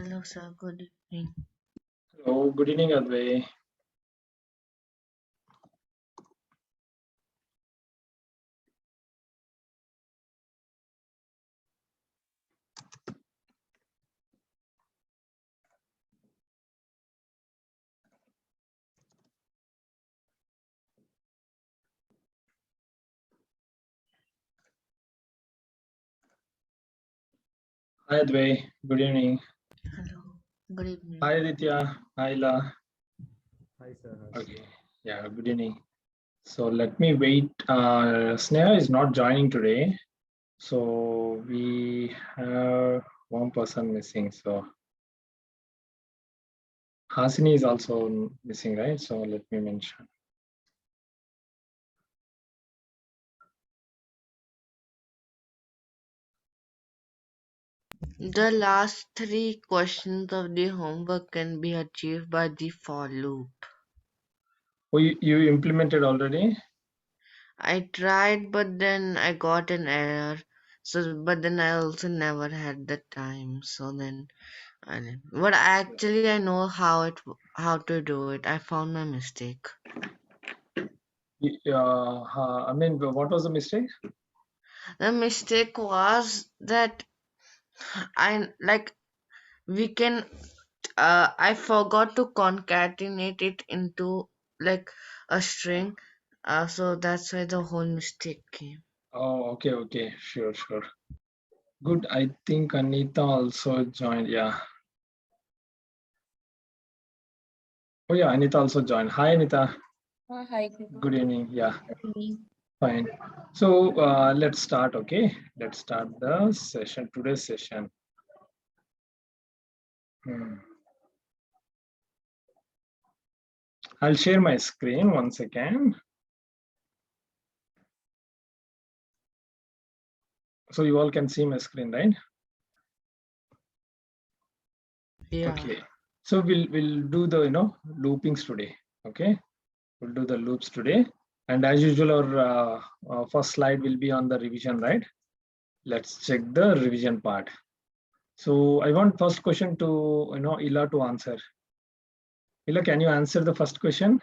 Hello, sir. Good evening. Hello, good evening, Advay. Hi, Advay. Good evening. Hello. Good evening. Hi, Aditya. Hi, La. Hi, sir. Okay. Yeah, good evening. So let me wait. Sneha is not joining today. So we have one person missing. So Hasini is also missing, right? So let me mention. The last three questions of the homework can be achieved by the for loop. Oh, you implemented already? I tried, but then I got an error. So, but then I also never had the time. So then, I didn't. But actually, I know how to do it. I found my mistake. I mean, what was the mistake? The mistake was that I like we can I forgot to concatenate it into like a string, so that's why the whole mistake came. Oh, okay. Sure. Good. I think Anita also joined. Yeah. Oh, yeah. Anita also joined. Hi, Anita. Hi. Good evening. Yeah. Good evening. Fine. So let's start. Okay. Let's start the session. Today's session. I'll share my screen 1 second. So you all can see my screen, right? Yeah. Okay. So we'll do the loopings today. Okay. We'll do the loops today. And as usual, our first slide will be on the revision, right? Let's check the revision part. So I want first question to Ila to answer. Ila, can you answer the first question?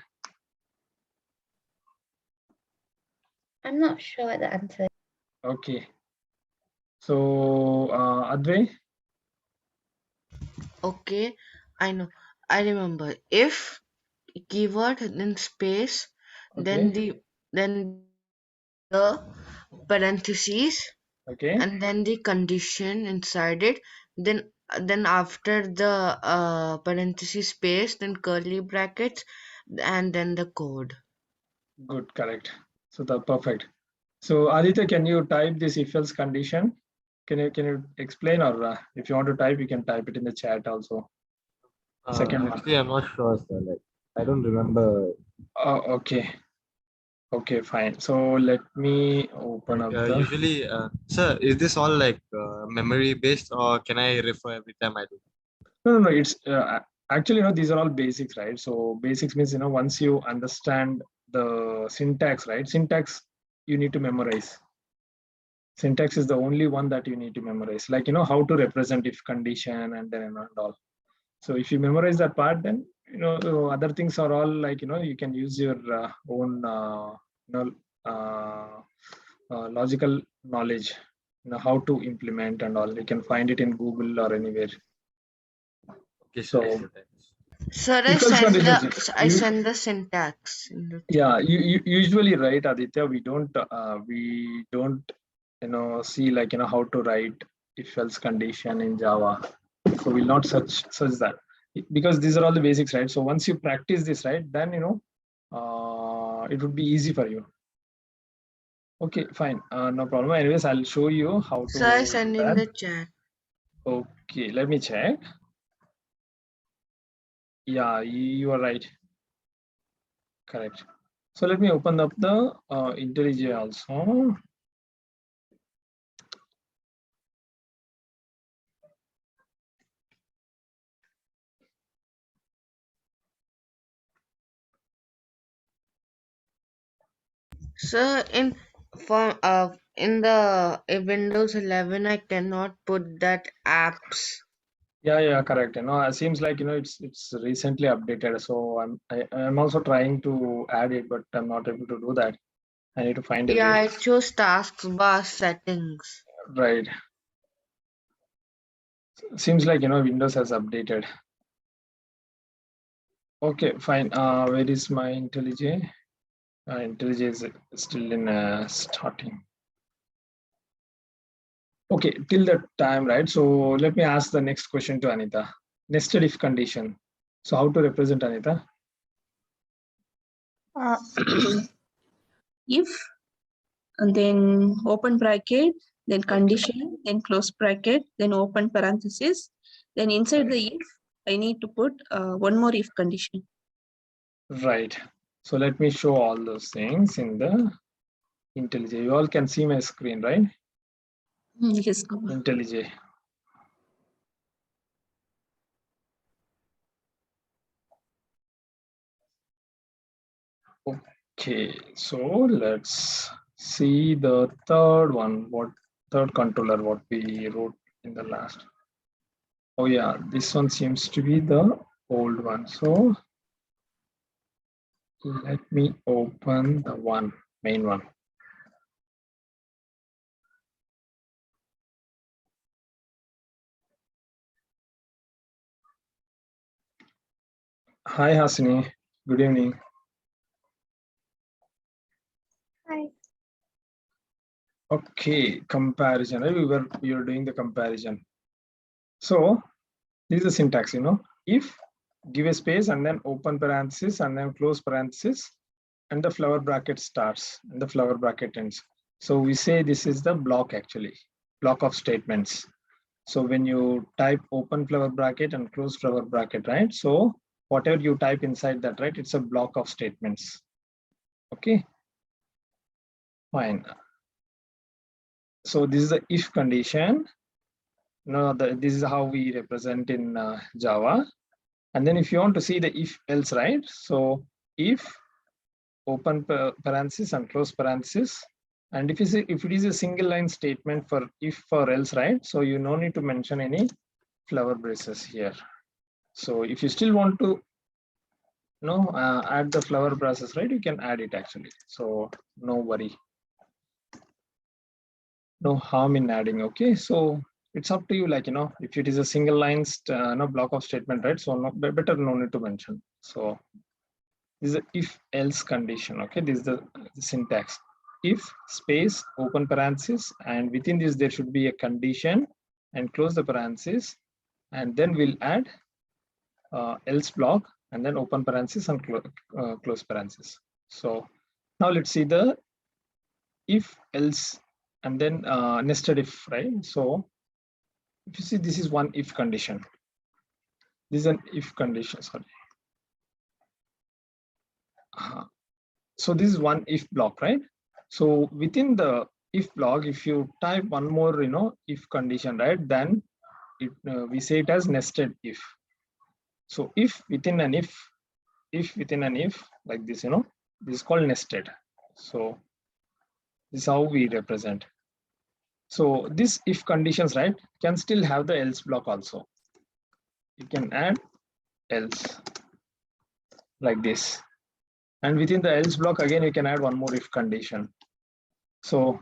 I'm not sure what the answer is. Okay. So Advay? Okay, I know. I remember. If keyword then space, then Okay. the parentheses, Okay. and then the condition inside it. Then after the parenthesis space, then curly brackets, and then the code. Good. Correct. So the perfect. So Aditya, can you type this if else condition? Can you explain, or if you want to type, you can type it in the chat also. Second one. Actually, I'm not sure, sir. Like, I don't remember. Okay. Okay, fine. So let me open up the. Usually, sir, is this all like memory based, or can I refer every time I do? No. It's actually, these are all basics, right? So basics means, once you understand the syntax, right? Syntax you need to memorize. Syntax is the only one that you need to memorize. Like, how to represent if condition and then and all. So if you memorize that part, then other things are all like you can use your own you know logical knowledge, how to implement and all. You can find it in Google or anywhere. Okay, So sir. Sir, if else conditions, I send the syntax in the yeah, you usually write, Aditya. We don't see like how to write if else condition in Java. So we'll not search that, because these are all the basics, right? So once you practice this, right, then it would be easy for you. Okay, fine, no problem. Anyways, I'll show you how to Sir, I do send in that. the chat. Okay, let me check. Yeah, you are right. Correct. So let me open up the IntelliJ also. Sir, in the Windows 11, I cannot put that apps. Yeah, correct. It seems like it's recently updated. So I'm also trying to add it, but I'm not able to do that. I need to find a Yeah, way. I chose taskbar settings. Right. Seems like Windows has updated. Okay, fine. Where is my IntelliJ? IntelliJ is still in starting. Okay, till that time, right? So let me ask the next question to Anita. Nested if condition. So how to represent, Anita? If, and then open bracket, then condition, then close bracket, then open parenthesis, then inside the if, I need to put one more if condition. Right. So let me show all those things in the IntelliJ. You all can see my screen, right? Yes, Guru. IntelliJ. Okay, so let's see the third one. Third controller, what we wrote in the last. Oh yeah, this one seems to be the old one. So let me open the main one. Hi Hasini, good evening. Hi. Okay, comparison. Right? We were doing the comparison. So this is the syntax, if give a space and then open parenthesis and then close parenthesis and the flower bracket starts and the flower bracket ends. So we say this is the block, actually block of statements. So when you type open flower bracket and close flower bracket, right? So whatever you type inside that, right, it's a block of statements. Okay, fine. So this is the if condition. This is how we represent in Java. And then if you want to see the if else, right? So if open parenthesis and close parenthesis, and if it is a single line statement for if or else, right? So you no need to mention any flower braces here. So if you still want to add the flower braces, right, you can add it actually. So no worry, no harm in adding. Okay, so it's up to you, like if it is a single line block of statement, right? So better no need to mention. So this is a if else condition. Okay, this is the syntax. If space open parenthesis, and within this there should be a condition and close the parenthesis, and then we'll add else block and then open parenthesis and close parenthesis. So now let's see the if else and then nested if, right? So if you see, this is one if condition. This is an if condition, sorry. So this is one if block, right? So within the if block, if you type one more, if condition, right, then we say it as nested if. So if within an if within an if, like this, this is called nested. So this is how we represent. So this if conditions, right, can still have the else block also. You can add else like this. And within the else block, again, you can add one more if condition. So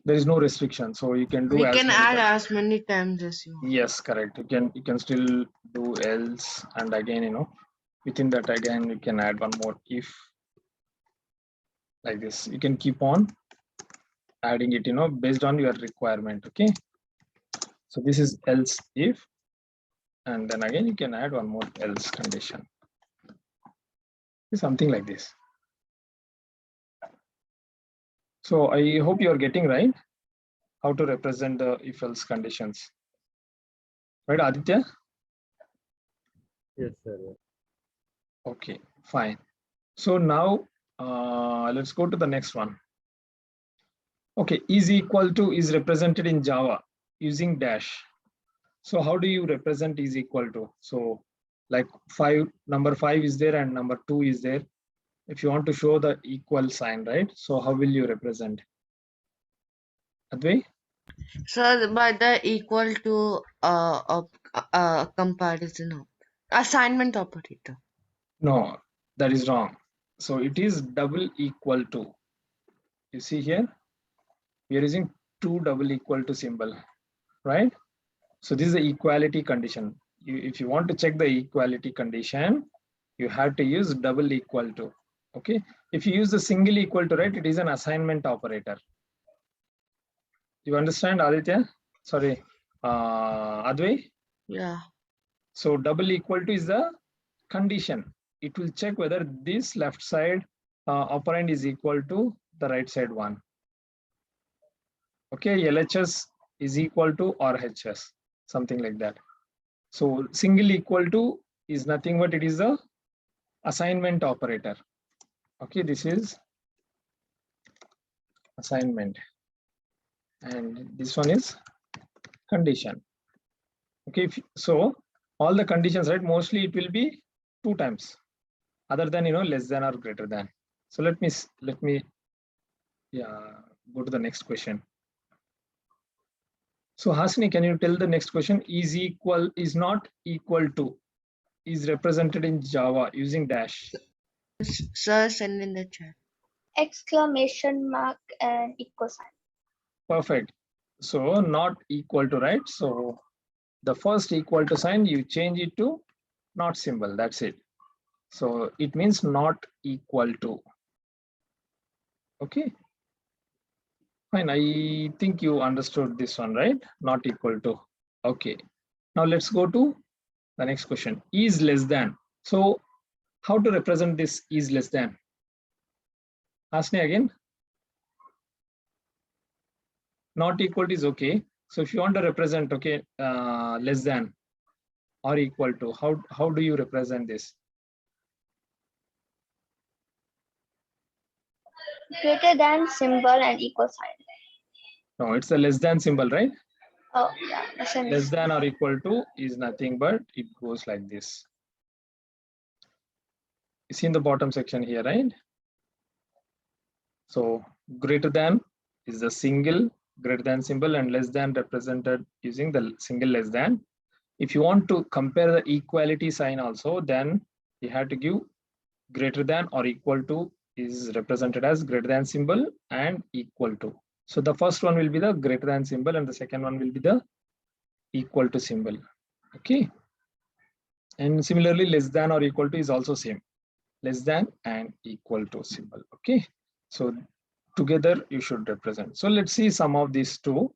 there is no restriction. So you can do We as can many add times. as many times as you want. Yes, correct. You can still do else, and again, within that, again, you can add one more if like this. You can keep on adding it, based on your requirement. Okay. So this is else if, and then again, you can add one more else condition. Something like this. So I hope you are getting right how to represent the if else conditions. Right, Aditya? Yes, sir. Okay, fine. So now let's go to the next one. Okay, is equal to is represented in Java using dash. So how do you represent is equal to? So like number 5 is there and number 2 is there. If you want to show the equal sign, right? So how will you represent? Advay? So by the equal to comparison assignment operator. No, that is wrong. So it is double equal to. You see here, we are using two double equal to symbol, right? So this is the equality condition. If you want to check the equality condition, you have to use double equal to. Okay. If you use the single equal to, right, it is an assignment operator. You understand, Aditya? Sorry, Advai? Yeah. So double equal to is the condition. It will check whether this left side operand is equal to the right side one. Okay, LHS is equal to RHS, something like that. So single equal to is nothing but it is a assignment operator. Okay, this is assignment. And this one is condition. Okay, so all the conditions, right, mostly it will be 2 times other than, less than or greater than. So let me go to the next question. So Hasni, can you tell the next question? Is not equal to is represented in Java using dash. Sir, send in the chat. Exclamation mark and equal sign. Perfect. So not equal to, right? So the first equal to sign, you change it to not symbol. That's it. So it means not equal to. Okay. Fine. I think you understood this one, right? Not equal to. Okay. Now let's go to the next question. Is less than. So how to represent this is less than? Ask me again. Not equal to is okay. So if you want to represent, okay, less than or equal to, how do you represent this? Greater than symbol and equal sign. No, it's a less than symbol, right? Oh yeah, Less than or equal to is nothing but it goes like this. You see in the bottom section here, right? So greater than is the single greater than symbol and less than represented using the single less than. If you want to compare the equality sign also, then you have to give greater than or equal to is represented as greater than symbol and equal to. So the first one will be the greater than symbol and the second one will be the equal to symbol. Okay. And similarly, less than or equal to is also same. Less than and equal to symbol. Okay. So together you should represent. So let's see some of these two.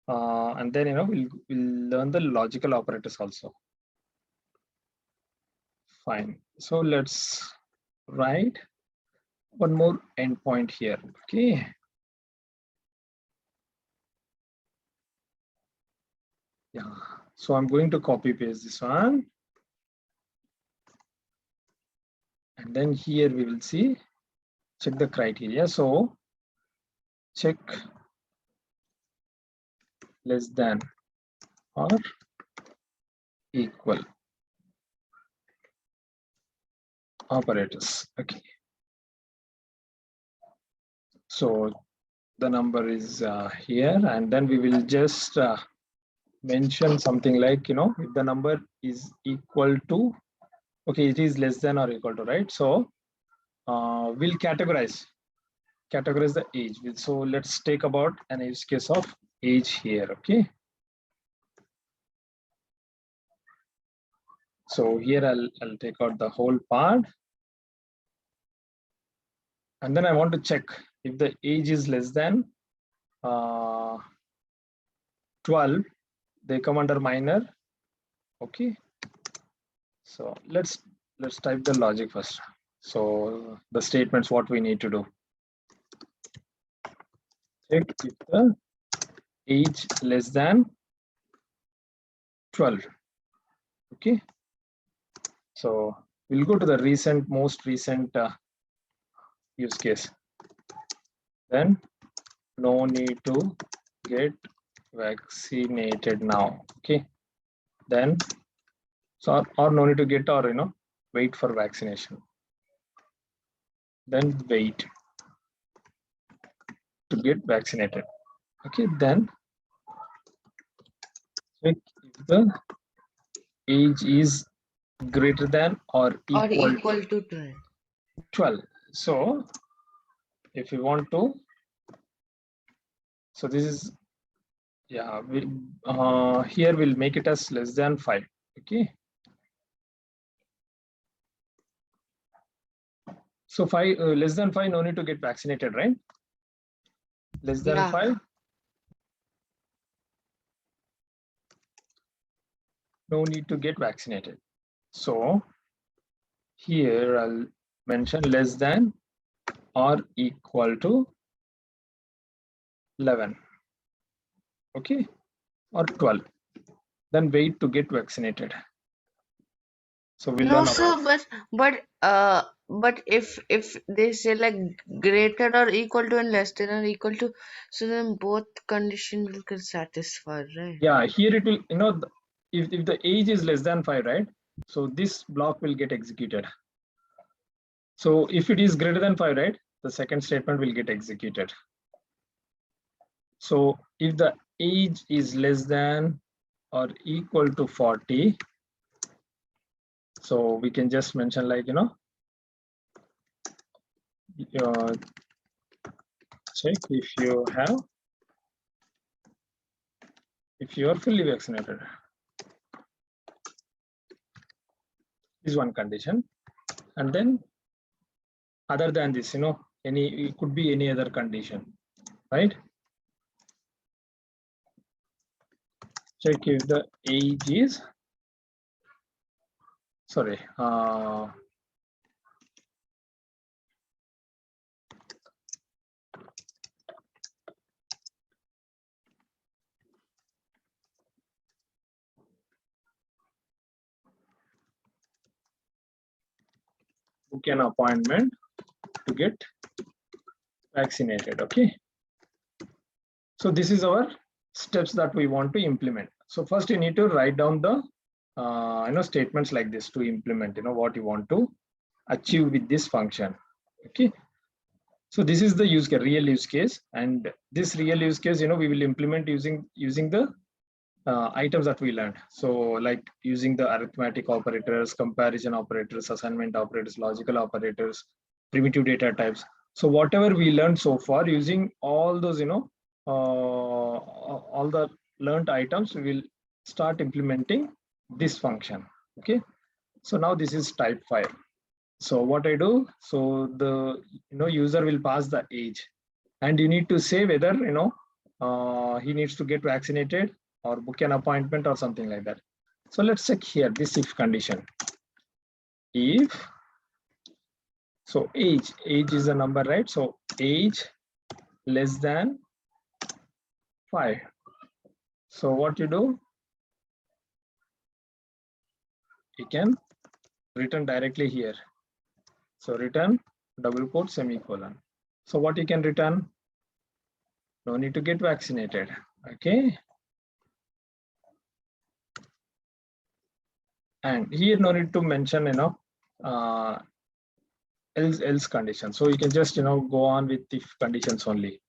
And then we'll learn the logical operators also. Fine. So let's write one more endpoint here. Okay. Yeah. So I'm going to copy paste this one. And then here we will see, check the criteria. So check less than or equal operators. Okay. So the number is here, and then we will just mention something like, if the number is equal to, okay, it is less than or equal to, right? So we'll categorize the age. So let's take about an use case of age here. Okay. So here I'll take out the whole part. And then I want to check if the age is less than 12, they come under minor. Okay. So let's type the logic first. So the statements, what we need to do. Check if the age less than 12. Okay. So we'll go to the most recent use case. Then no need to get vaccinated now. Okay. Then so or no need to get or wait for vaccination. Then wait to get vaccinated. Okay. Then check if the age is greater than or or equal equal to 12. 12. So if we want to, so this is, yeah, here we'll make it as less than 5. Okay. So 5, less than 5, no need to get vaccinated, right? Less than Yeah. 5, no need to get vaccinated. So here I'll mention less than or equal to 11. Okay, or 12. Then wait to get vaccinated. So we'll No, run sir, but if they say like greater or equal to and less than or equal to, so then both conditions will get satisfied, right? Yeah, here it will, if the age is less than 5, right? So this block will get executed. So if it is greater than 5, right, the second statement will get executed. So if the age is less than or equal to 40, so we can just mention like, check if you are fully vaccinated is one condition. And then other than this, it could be any other condition, right? Check if the age is, sorry, book an appointment to get vaccinated. Okay, so this is our steps that we want to implement. So first you need to write down the statements like this to implement what you want to achieve with this function. Okay, so this is the real use case, and this real use case we will implement using the items that we learned. So like using the arithmetic operators, comparison operators, assignment operators, logical operators, primitive data types. So whatever we learned so far, using all those all the learned items, we will start implementing this function. Okay, so now this is type 5. So what I do, so the user will pass the age, and you need to say whether he needs to get vaccinated or book an appointment or something like that. So let's check here this if condition. If, so age is a number, right? So age less than 5. So what you do, you can return directly here. So return double quote semicolon. So what you can return, no need to get vaccinated. Okay, and here no need to mention else condition. So you can just go on with if conditions only.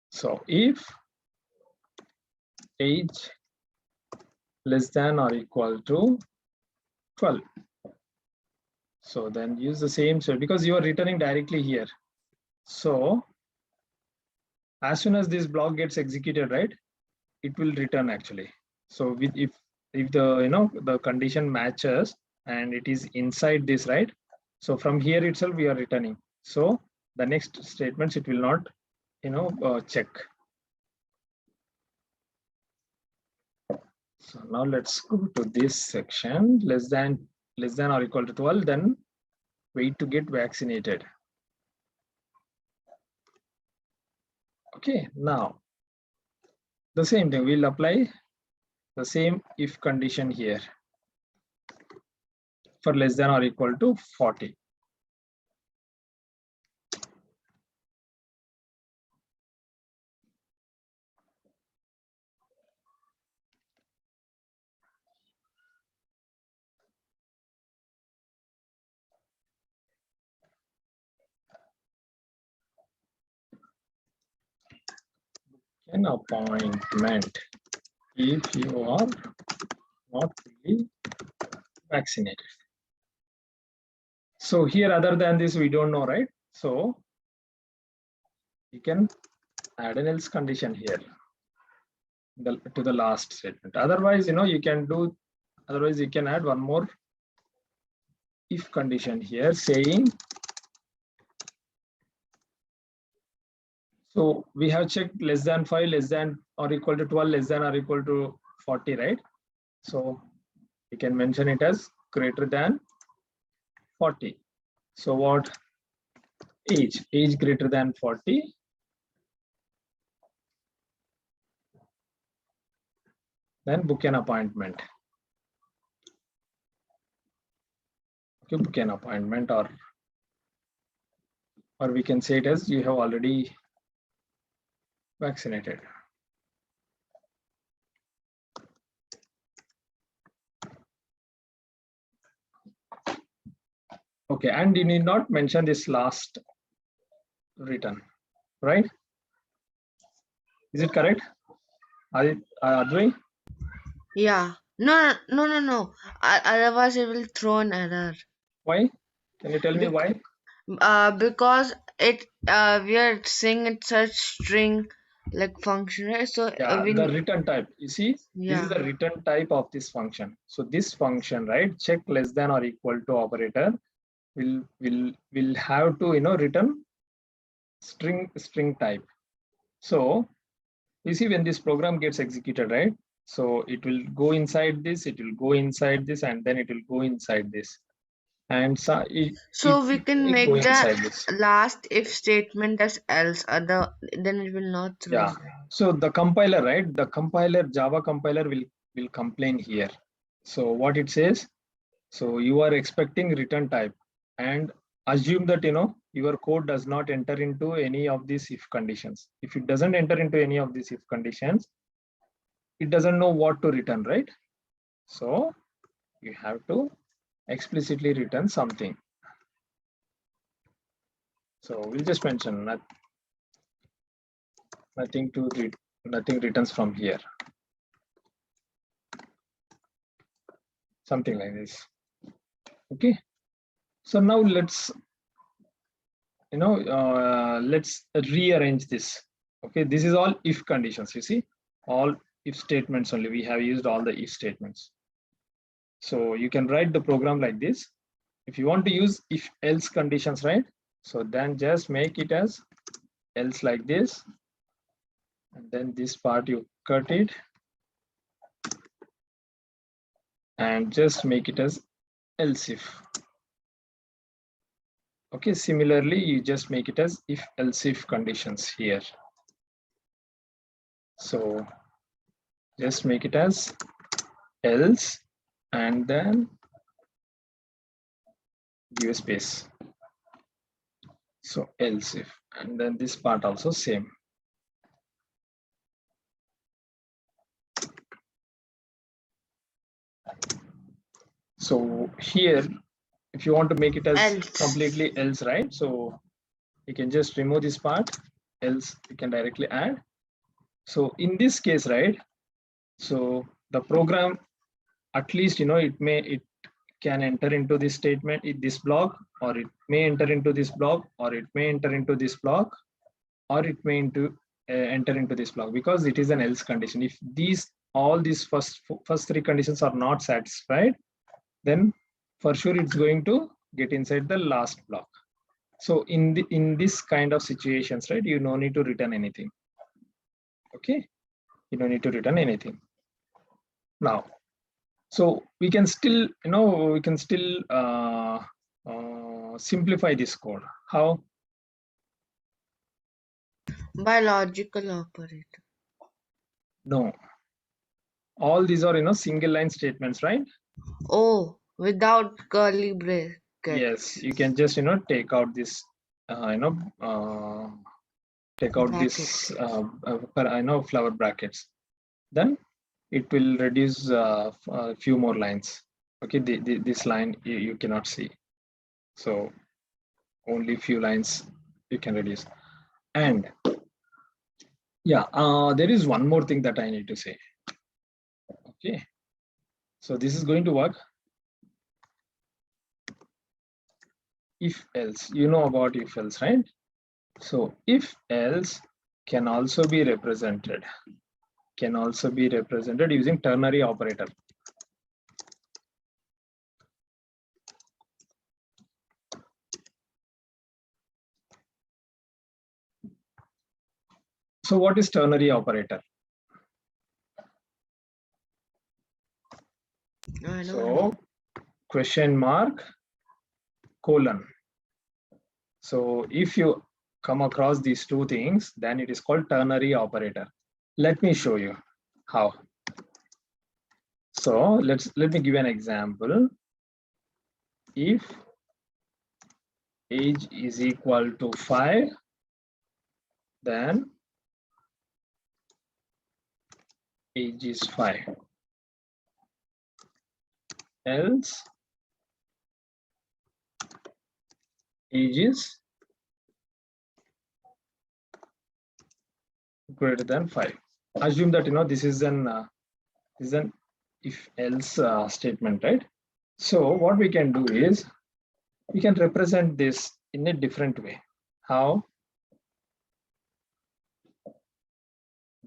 So if age less than or equal to 12, so then use the same, so because you are returning directly here, so as soon as this block gets executed, right, it will return actually. So with if the the condition matches and it is inside this, right, so from here itself we are returning. So the next statements it will not check. So now let's go to this section, less than or equal to 12, then wait to get vaccinated. Okay, now the same thing, we'll apply the same if condition here for less than or equal to 40. An appointment if you are not fully vaccinated. So here, other than this, we don't know, right? So you can add an else condition here to the last statement. Otherwise, you can do, otherwise you can add one more if condition here saying, so we have checked less than 5, less than or equal to 12, less than or equal to 40, right? So you can mention it as greater than 40. So what? Age greater than 40. Then book an appointment. Okay, book an appointment, or we can say it as you have already vaccinated. Okay, and you need not mention this last written, right? Is it correct? Adri? Yeah. No. Otherwise, it will throw an error. Why? Can you tell me why? Because we are saying it's a string like function, right? So Yeah, the return type. You see, this is yeah. the return type of this function. So this function, right? Check less than or equal to operator will have to return string type. So you see, when this program gets executed, right? So it will go inside this, it will go inside this, and then it will go inside this. And so we can make go the inside this. last if statement as else, then it will not throw. Yeah. So the compiler, right? The compiler, Java compiler will complain here. So what it says, so you are expecting return type, and assume that your code does not enter into any of these if conditions. If it doesn't enter into any of these if conditions, it doesn't know what to return, right? So you have to explicitly return something. So we'll just mention nothing returns from here. Something like this. Okay. So now let's let's rearrange this. Okay, this is all if conditions. You see, all if statements only. We have used all the if statements. So you can write the program like this. If you want to use if else conditions, right? So then just make it as else like this, and then this part you cut it and just make it as else if. Okay, similarly you just make it as if else if conditions here. So just make it as else and then give a space. So else if, and then this part also same. So here, if you want to make it as Else. completely else, right? So you can just remove this part, else you can directly add. So in this case, right? So the program, at least it can enter into this statement, this block, or it may enter into this block, or it may enter into this block, or it may enter into this block, because it is an else condition. If all these first three conditions are not satisfied, then for sure it's going to get inside the last block. So in this kind of situations, right, you no need to return anything. Okay, you don't need to return anything now. So we can still simplify this code. How? By logical operator. No, all these are single line statements, right? Oh, without curly bracket. Yes, you can just take out this take out this flower brackets, then it will reduce a few more lines. Okay, this line you cannot see, so only few lines you can reduce. And yeah, there is one more thing that I need to say. Okay. So this is going to work. If else, you know about if else, right? So if else can also be represented using ternary operator. So what is ternary operator? I don't know. So question mark, colon. So if you come across these two things, then it is called ternary operator. Let me show you how. So let me give you an example. If age is equal to 5, then age is 5. Else age is greater than 5. Assume that this is an if else statement, right? So what we can do is we can represent this in a different way. How?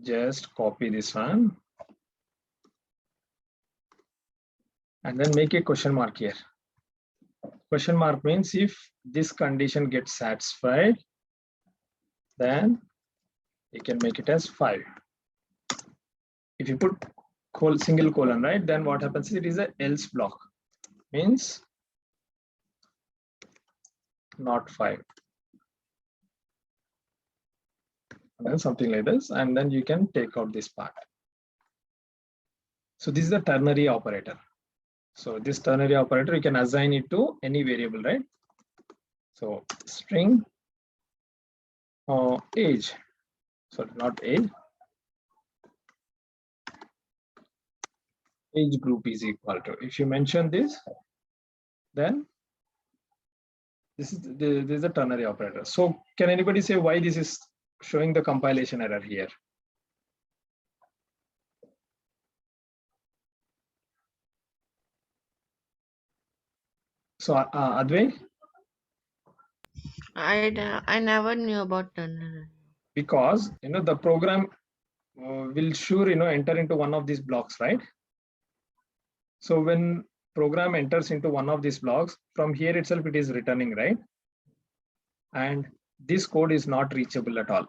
Just copy this one and then make a question mark here. Question mark means if this condition gets satisfied, then you can make it as 5. If you put single colon, right, then what happens? It is a else block, means not 5. And then something like this, and then you can take out this part. So this is the ternary operator. So this ternary operator, you can assign it to any variable, right? So string age, sorry, not age, age group is equal to, if you mention this, then this is the ternary operator. So can anybody say why this is showing the compilation error here? So Advay, I never knew about ternary. because the program will sure enter into one of these blocks, right? So when program enters into one of these blocks, from here itself it is returning, right? And this code is not reachable at all.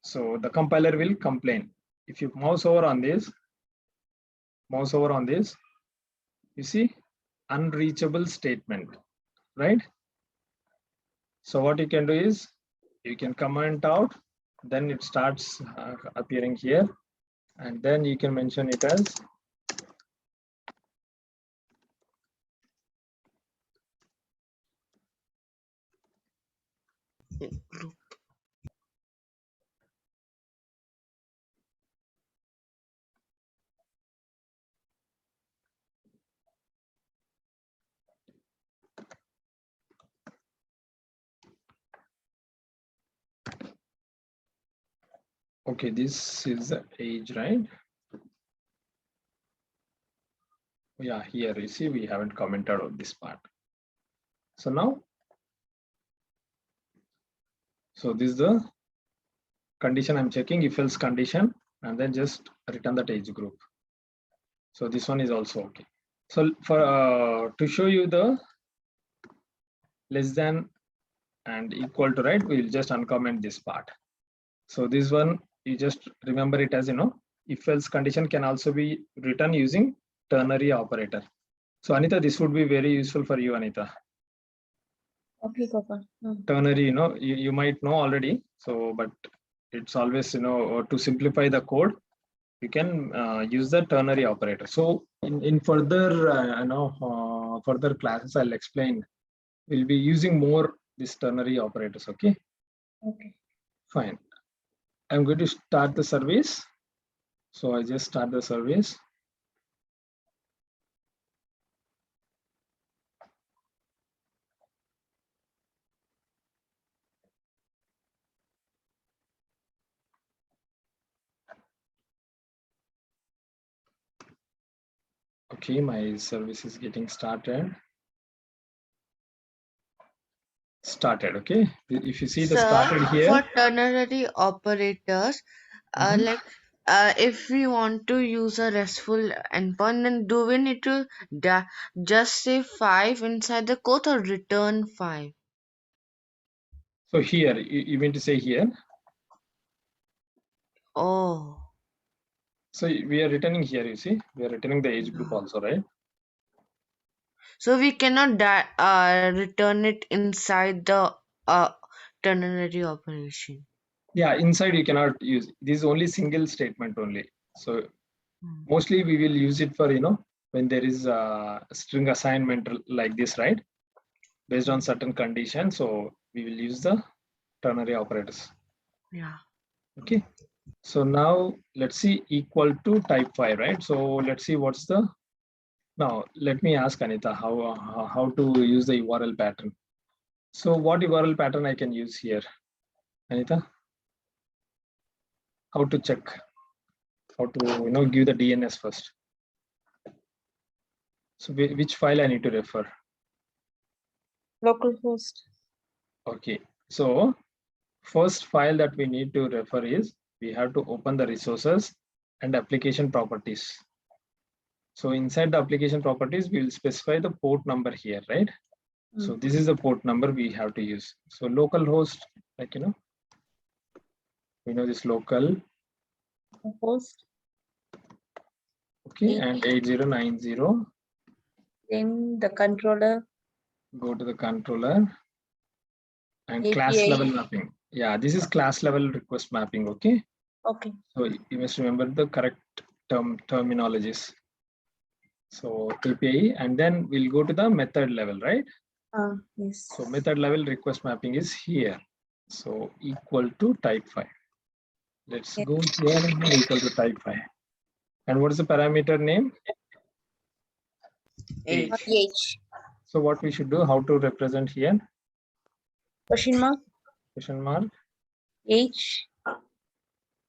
So the compiler will complain. If you mouse over on this, you see unreachable statement, right? So what you can do is you can comment out, then it starts appearing here, and then you can mention it as Group. okay, this is the age, right? Yeah, here you see we haven't commented on this part. So now, so this is the condition I'm checking, if else condition, and then just return that age group. So this one is also okay. So for to show you the less than and equal to, right, we'll just uncomment this part. So this one, you just remember it as if else condition can also be written using ternary operator. So Anita, this would be very useful for you, Anita. Okay, Gopal. Ternary, you might know already. So, but it's always, to simplify the code, you can use the ternary operator. So in further, further classes, I'll explain. We'll be using more these ternary operators. Okay. Okay. Fine. I'm going to start the service. So I just start the service. Okay, my service is getting started. Okay. If you see the Sir, started here. for ternary operators, Mhm. like if we want to use a RESTful endpoint, then do we need to just say 5 inside the quote or return 5? So here, you mean to say here. Oh, So we are returning here, you see, we are returning the age group also, right? so we cannot return it inside the ternary operation. Yeah, inside you cannot use, this is only single statement only. So mostly we will use it for, when there is a string assignment like this, right? Based on certain conditions. So we will use the ternary operators. Yeah. Okay. So now let's see equal to type 5, right? So let's see what's the, now let me ask Anita how to use the URL pattern. So what URL pattern I can use here, Anita? How to check, how to give the DNS first. So which file I need to refer? Localhost. Okay, so first file that we need to refer is, we have to open the resources and application properties. So inside the application properties, we will specify the port number here, right? So this is the port number we have to use. So localhost, like, we know this local, Host. okay, and 8090, Then the controller. go to the controller and class API. level mapping. Yeah, this is class level request mapping, okay? Okay. So you must remember the correct terminologies. So API, and then we'll go to the method level, right? Yes. So method level request mapping is here. So equal to type 5. Let's Yes. go here and equal to type 5. And what is the parameter name? Age. Age. So what we should do, how to represent here? Question mark. Question mark. Age.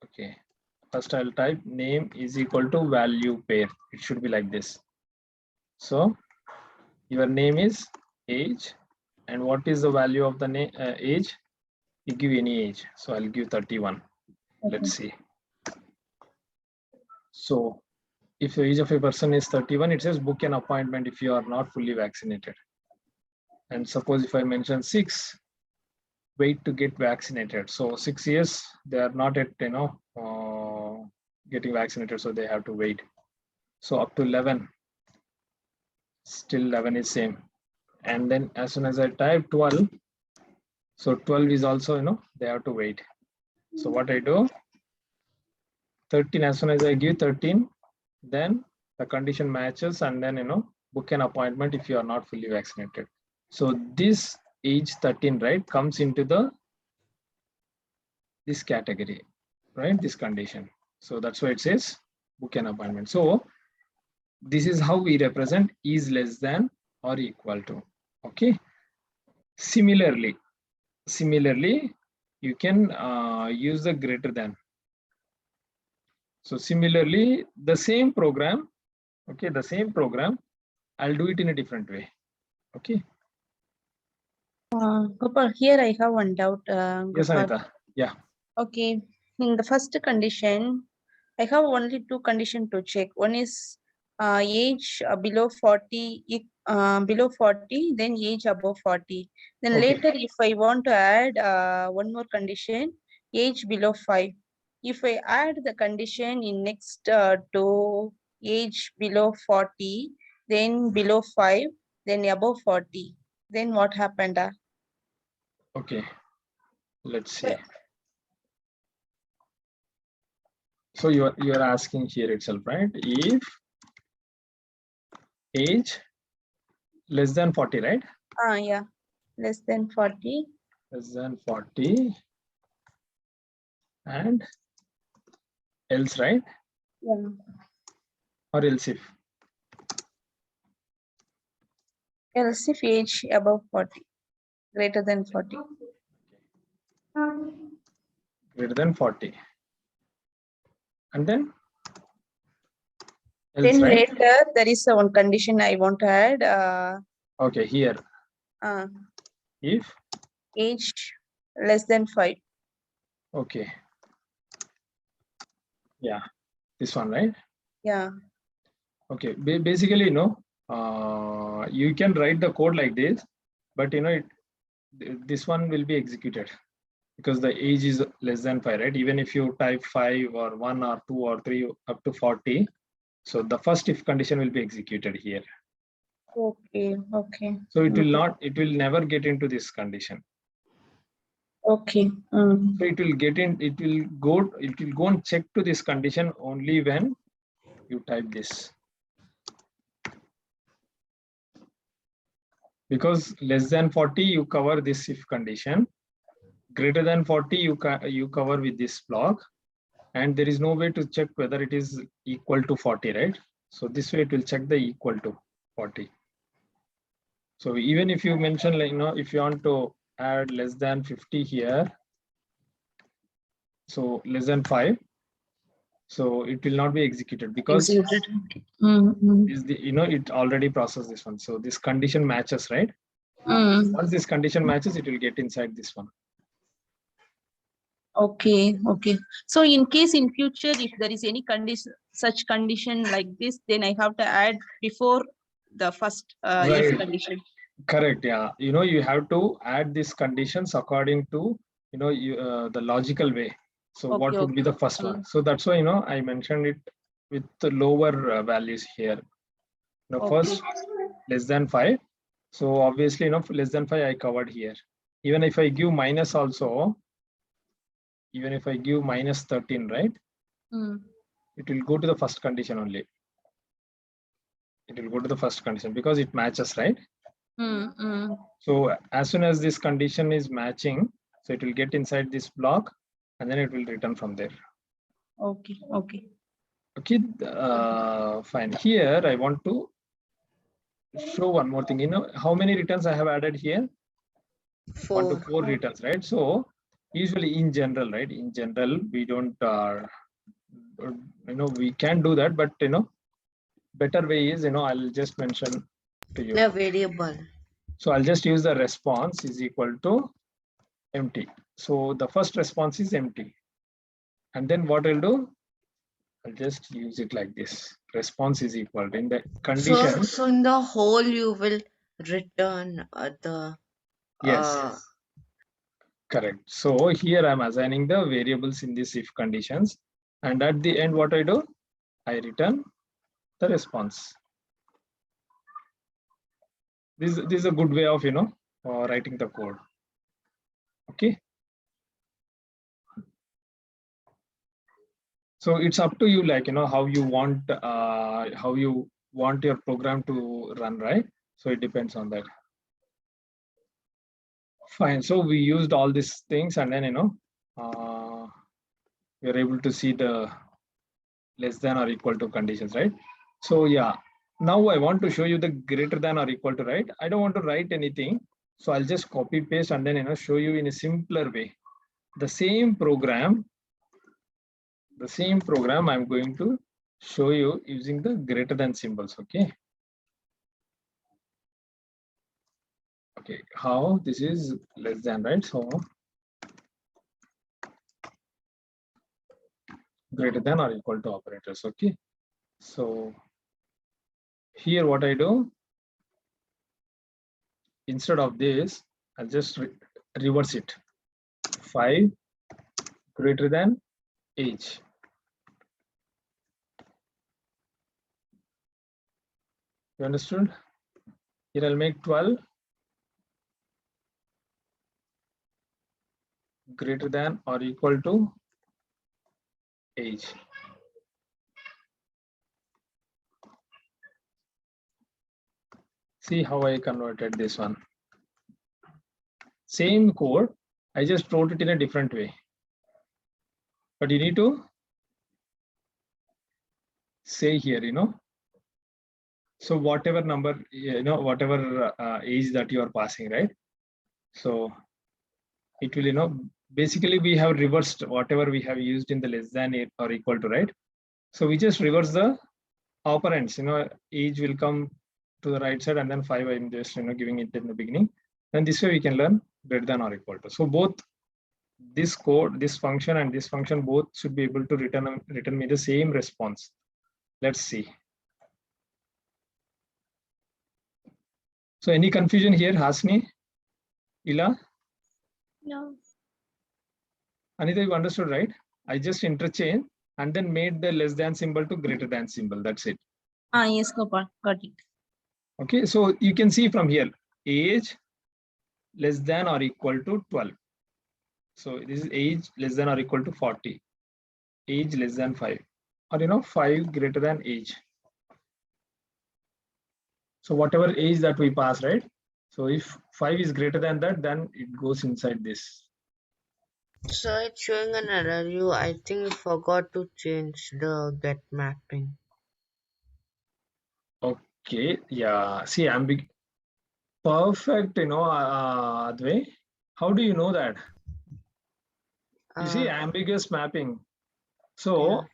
Okay. First I'll type name is equal to value pair. It should be like this. So your name is age, and what is the value of the name age? You give any age. So I'll give 31. Okay. Let's see. So if the age of a person is 31, it says book an appointment if you are not fully vaccinated. And suppose if I mention 6, wait to get vaccinated. So 6 years, they are not at, getting vaccinated, so they have to wait. So up to 11, still 11 is same. And then as soon as I type 12, so 12 is also, they have to wait. So what I do, 13, as soon as I give 13, then the condition matches, and then, book an appointment if you are not fully vaccinated. So this age 13, right, comes into this category, right, this condition. So that's why it says book an appointment. So this is how we represent is less than or equal to. Okay. Similarly, you can use the greater than. So similarly, the same program, okay, the same program, I'll do it in a different way. Okay. Gopal, here I have one doubt. Yes, Gopal. Anita. Yeah. Okay. In the first condition, I have only 2 conditions to check. One is age below 40, below 40, then age above 40. Then Okay. later, if I want to add one more condition, age below 5. If I add the condition in next to age below 40, then below 5, then above 40, then what happened? Okay. Let's see. So you are asking here itself, right? If age less than 40, right? Yeah, less than 40. Less than 40 and else, right? Yeah. Or else if? Else if age above 40, greater than 40. Greater than 40. And then else, Then right? later there is one condition I want to add. Okay, here, if, Age less than 5. okay. Yeah, this one, right? Yeah. Okay, basically, you can write the code like this, but this one will be executed because the age is less than 5, right? Even if you type 5 or 1 or 2 or 3 up to 40, so the first if condition will be executed here. Okay. Okay. So it will never get into this condition. Okay. So it will go and check to this condition only when you type this. Because less than 40 you cover this if condition, greater than 40 you cover with this block, and there is no way to check whether it is equal to 40, right? So this way it will check the equal to 40. So even if you mention, like, if you want to add less than 50 here, so less than 5, so it will not be executed because Executed. is the it already processed this one. So this condition matches, right? Once this condition matches, it will get inside this one. Okay. Okay. So in case in future, if there is any such condition like this, then I have to add before the first if Right. condition. Correct. Yeah. You have to add these conditions according to the logical way. So what would be the first one? So that's why I mentioned it with the lower values here. First less than 5. So obviously less than 5 I covered here. Even if I give minus also, even if I give minus 13, right? It will go to the first condition only. It will go to the first condition because it matches, right? So as soon as this condition is matching, so it will get inside this block and then it will return from there. Okay. Okay. Okay. Fine. Here I want to show one more thing. How many returns I have added here? 1 to 4 returns, right? So usually in general, right? In general, we don't, we can do that, but better way is, I'll just mention to you. A variable. So I'll just use the response is equal to empty. So the first response is empty. And then what I'll do, I'll just use it like this. Response is equal to in the condition. So in the whole you will return the Yes. Correct. So here I'm assigning the variables in this if conditions. And at the end, what I do, I return the response. This is a good way of, writing the code. Okay. So it's up to you, like, how you want your program to run, right? So it depends on that. Fine. So we used all these things, and then you're able to see the less than or equal to conditions, right? So yeah, now I want to show you the greater than or equal to, right? I don't want to write anything, so I'll just copy paste and then show you in a simpler way. The same program I'm going to show you using the greater than symbols. Okay. Okay, how this is less than, right? So greater than or equal to operators. Okay. So here what I do, instead of this, I'll just reverse it. 5 greater than age. You understood? Here I'll make 12 greater than or equal to age. See how I converted this one. Same code, I just wrote it in a different way. But you need to say here, so whatever number, whatever age that you are passing, right? So it will, basically we have reversed whatever we have used in the less than or equal to, right? So we just reverse the operands, age will come to the right side, and then 5 I'm just giving it in the beginning. Then this way we can learn greater than or equal to. So both this code, this function and this function, both should be able to return me the same response. Let's see. So any confusion here, Hasni, Ila, No. Anita, you understood, right? I just interchange and then made the less than symbol to greater than symbol. That's it. Yes, Gopal, got it. Okay, so you can see from here, age less than or equal to 12. So this is age less than or equal to 40. Age less than 5. Or 5 greater than age. So whatever age that we pass, right? So if 5 is greater than that, then it goes inside this. So it's showing an error. I think you forgot to change the get mapping. Okay, yeah. See, perfect, Advay. How do you know that? You see, ambiguous mapping. So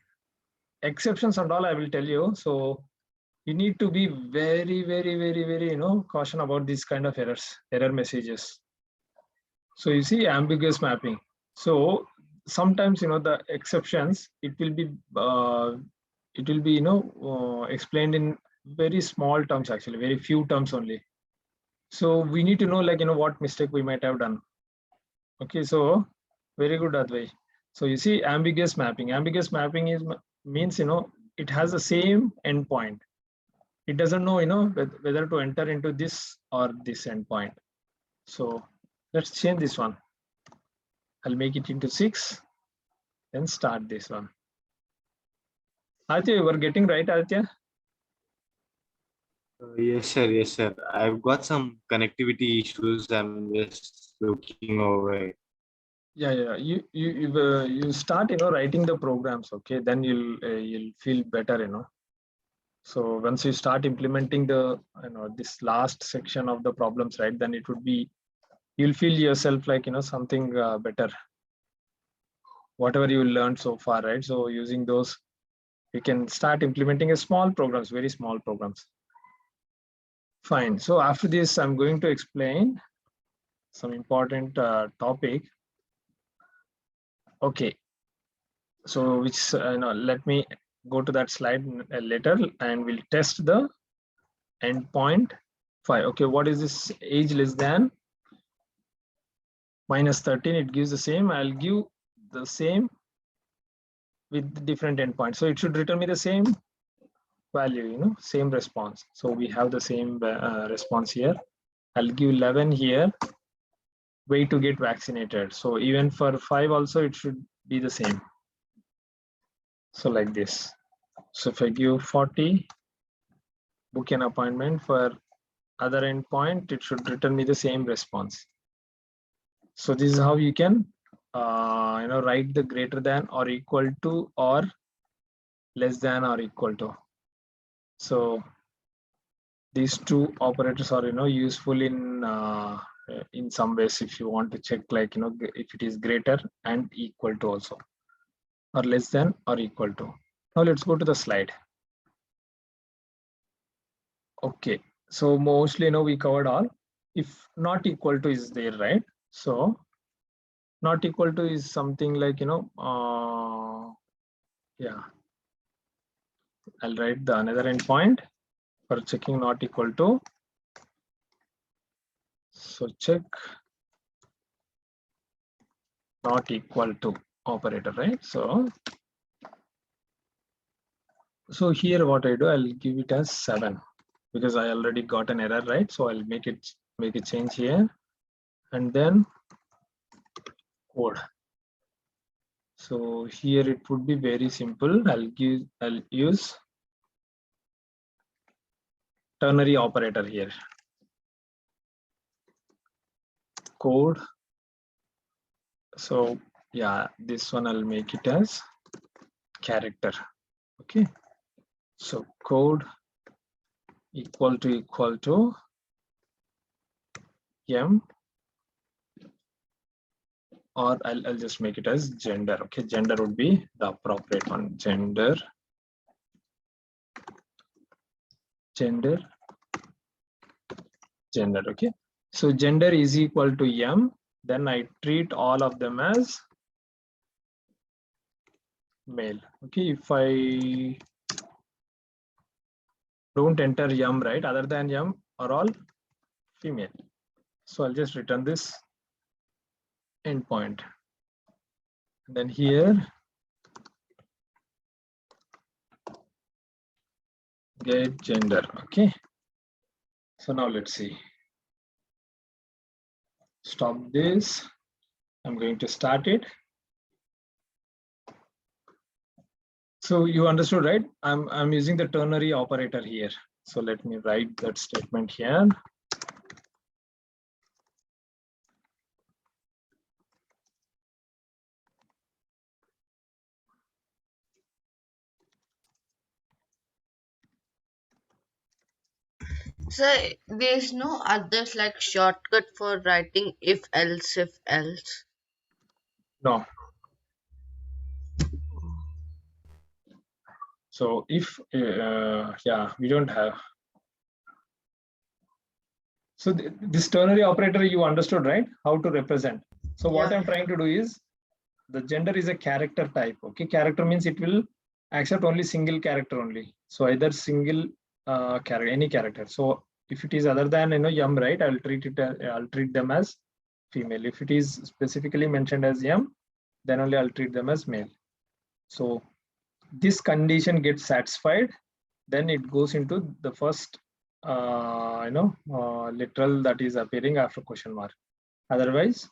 exceptions and all I will tell you. So you need to be very, very, very, very, caution about this kind of error messages. So you see ambiguous mapping. So sometimes, the exceptions, it will be, explained in very small terms, actually, very few terms only. So we need to know, what mistake we might have done. Okay, so very good that way. So you see ambiguous mapping. Ambiguous mapping means, it has the same endpoint. It doesn't know, whether to enter into this or this endpoint. So let's change this one. I'll make it into 6. Then start this one. Aditya, you were getting right, Aditya? Yes, sir. Yes, sir. I've got some connectivity issues. I'm just looking over. Yeah. You start, writing the programs. Okay, then you'll feel better, So once you start implementing the, this last section of the problems, right, then it would be, you'll feel yourself like, something better. Whatever you learned so far, right? So using those, you can start implementing a small programs, very small programs. Fine. So after this, I'm going to explain some important topic. Okay. So which, let me go to that slide later, and we'll test the endpoint 5. Okay, what is this? Age less than minus 13. It gives the same. I'll give the same with different endpoints. So it should return me the same value, same response. So we have the same response here. I'll give 11 here. Way to get vaccinated. So even for 5 also, it should be the same. So like this. So if I give 40, book an appointment for other endpoint, it should return me the same response. So this is how you can, write the greater than or equal to or less than or equal to. So these two operators are, useful in some ways if you want to check, like, if it is greater and equal to also, or less than or equal to. Now let's go to the slide. Okay, so mostly, we covered all. If not equal to is there, right? So not equal to is something like, yeah, I'll write the another endpoint for checking not equal to. So check not equal to operator, right? So here what I do, I'll give it as 7 because I already got an error, right? So I'll make a change here and then code. So here it would be very simple. I'll use ternary operator here. Code. So yeah, this one I'll make it as character. Okay. So code equal to M, or I'll just make it as gender. Okay, gender would be the appropriate one. Gender gender, gender. Okay, so gender is equal to m, then I treat all of them as male. Okay, if I don't enter m, right, other than m are all female, so I'll just return this endpoint. Then here get gender. Okay, so now let's see. Stop this. I'm going to start it. So you understood, right? I'm using the ternary operator here. So let me write that statement here. So there's no others like shortcut for writing if else. No. So if yeah, we don't have. So this ternary operator you understood, right? How to represent. So what Yeah. I'm trying to do is the gender is a character type. Okay, character means it will accept only single character only. So either single character, any character. So if it is other than m, right, I'll treat them as female. If it is specifically mentioned as m, then only I'll treat them as male. So this condition gets satisfied, then it goes into the first literal that is appearing after question mark. Otherwise,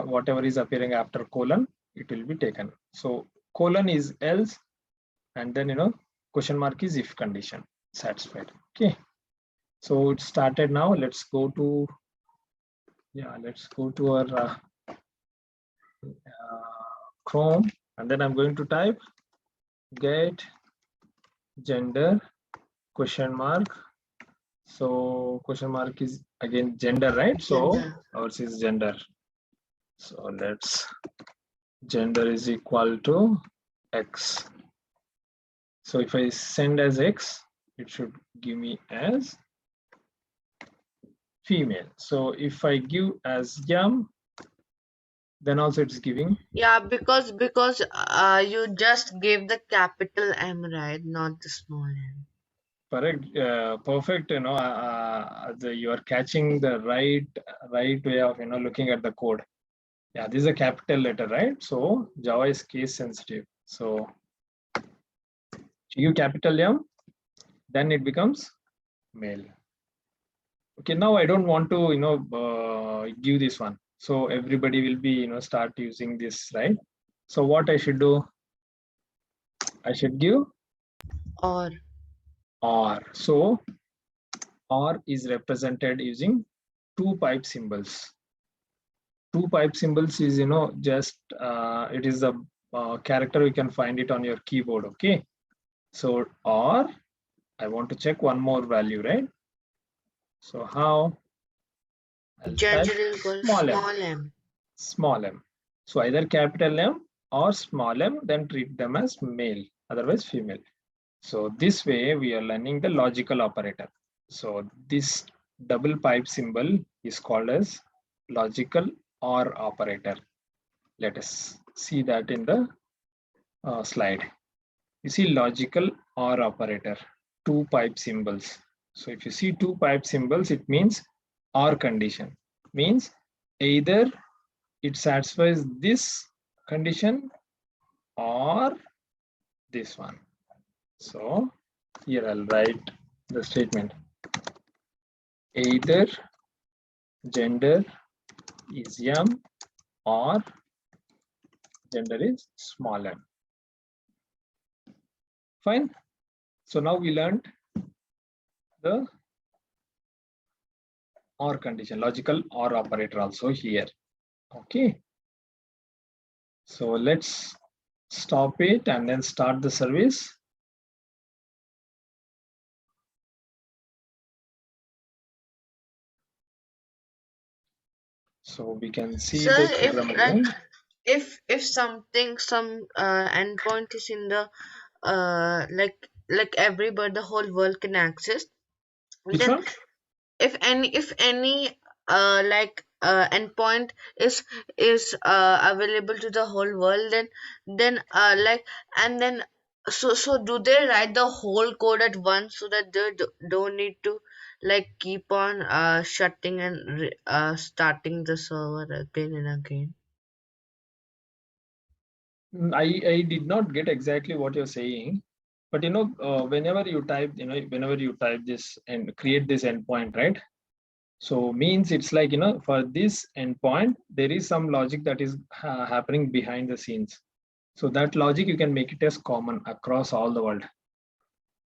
whatever is appearing after colon, it will be taken. So colon is else, and then question mark is if condition satisfied. Okay, so it started now. Let's go to our Chrome, and then I'm going to type get gender question mark. So question mark is again gender, right? So Gender. ours is gender. So let's gender is equal to X. So if I send as X, it should give me as female. So if I give as M, then also it's giving. Yeah, because you just gave the capital M, right, not the small m. Correct. Perfect. You are catching the right way of looking at the code. Yeah, this is a capital letter, right? So Java is case sensitive. So you capital M, then it becomes male. Okay, now I don't want to give this one. So everybody will be start using this, right? So what I should do? I should give Or OR. So OR is represented using two pipe symbols. Two pipe symbols is just it is a character, you can find it on your keyboard. Okay, so OR, I want to check one more value, right? So how? gender equals small m. Small m. So either capital M or small m, then treat them as male, otherwise female. So this way we are learning the logical operator. So this double pipe symbol is called as logical OR operator. Let us see that in the slide. You see logical OR operator, two pipe symbols. So if you see two pipe symbols, it means OR condition. Means either it satisfies this condition or this one. So here I'll write the statement. Either gender is M or gender is small m. Fine. So now we learned the OR condition, logical OR operator also here. Okay. So let's stop it and then start the service. So we can see So the program again. if some endpoint is in the like everybody, the whole world can access, Which then one? if any endpoint is available to the whole world, then like and then so do they write the whole code at once so that they don't need to like keep on shutting and starting the server again and again? I did not get exactly what you're saying, but whenever you type, whenever you type this and create this endpoint, right? So means it's like, for this endpoint, there is some logic that is happening behind the scenes. So that logic, you can make it as common across all the world.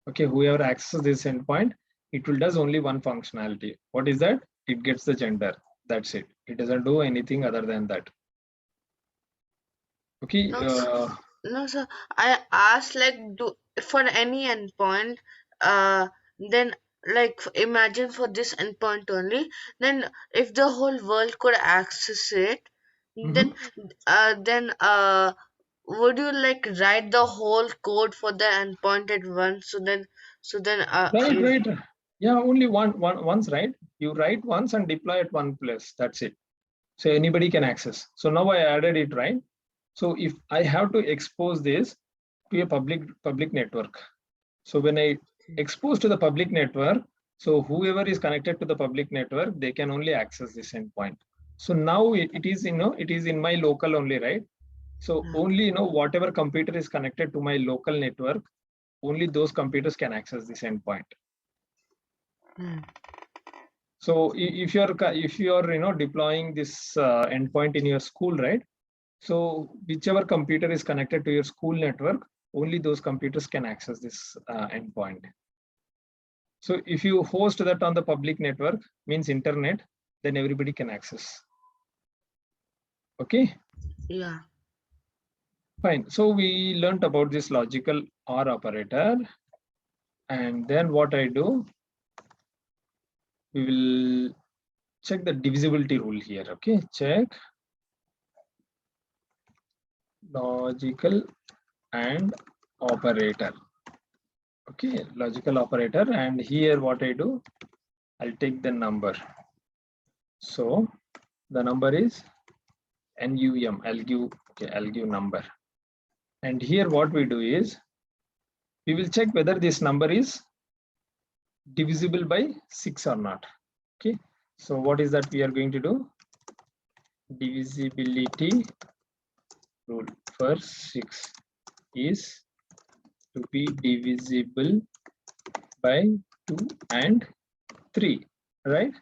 Okay, whoever accesses this endpoint, it will does only one functionality. What is that? It gets the gender. That's it. It doesn't do anything other than that. Okay. No, no, sir. I asked like for any endpoint, uh, then like imagine for this endpoint only. Then if the whole world could access it, then would you like write the whole code for the endpoint at once? So then Right. Yeah, only once, right? You write once and deploy at one place. That's it. So anybody can access. So now I added it, right? So if I have to expose this to a public network, so when I expose to the public network, so whoever is connected to the public network, they can only access this endpoint. So now it is, it is in my local only, right? So only, whatever computer is connected to my local network, only those computers can access this endpoint. Hmm. So if you're deploying this endpoint in your school, right? So whichever computer is connected to your school network, only those computers can access this endpoint. So if you host that on the public network, means internet, then everybody can access. Okay, Yeah. fine. So we learned about this logical OR operator. And then what I do, we will check the divisibility rule here. Okay, check logical and operator. Okay, logical operator. And here what I do, I'll take the number. So the number is NUM. I'll give number. And here what we do is, we will check whether this number is divisible by 6 or not. Okay, so what is that we are going to do? Divisibility rule for 6 is to be divisible by 2 and 3, right?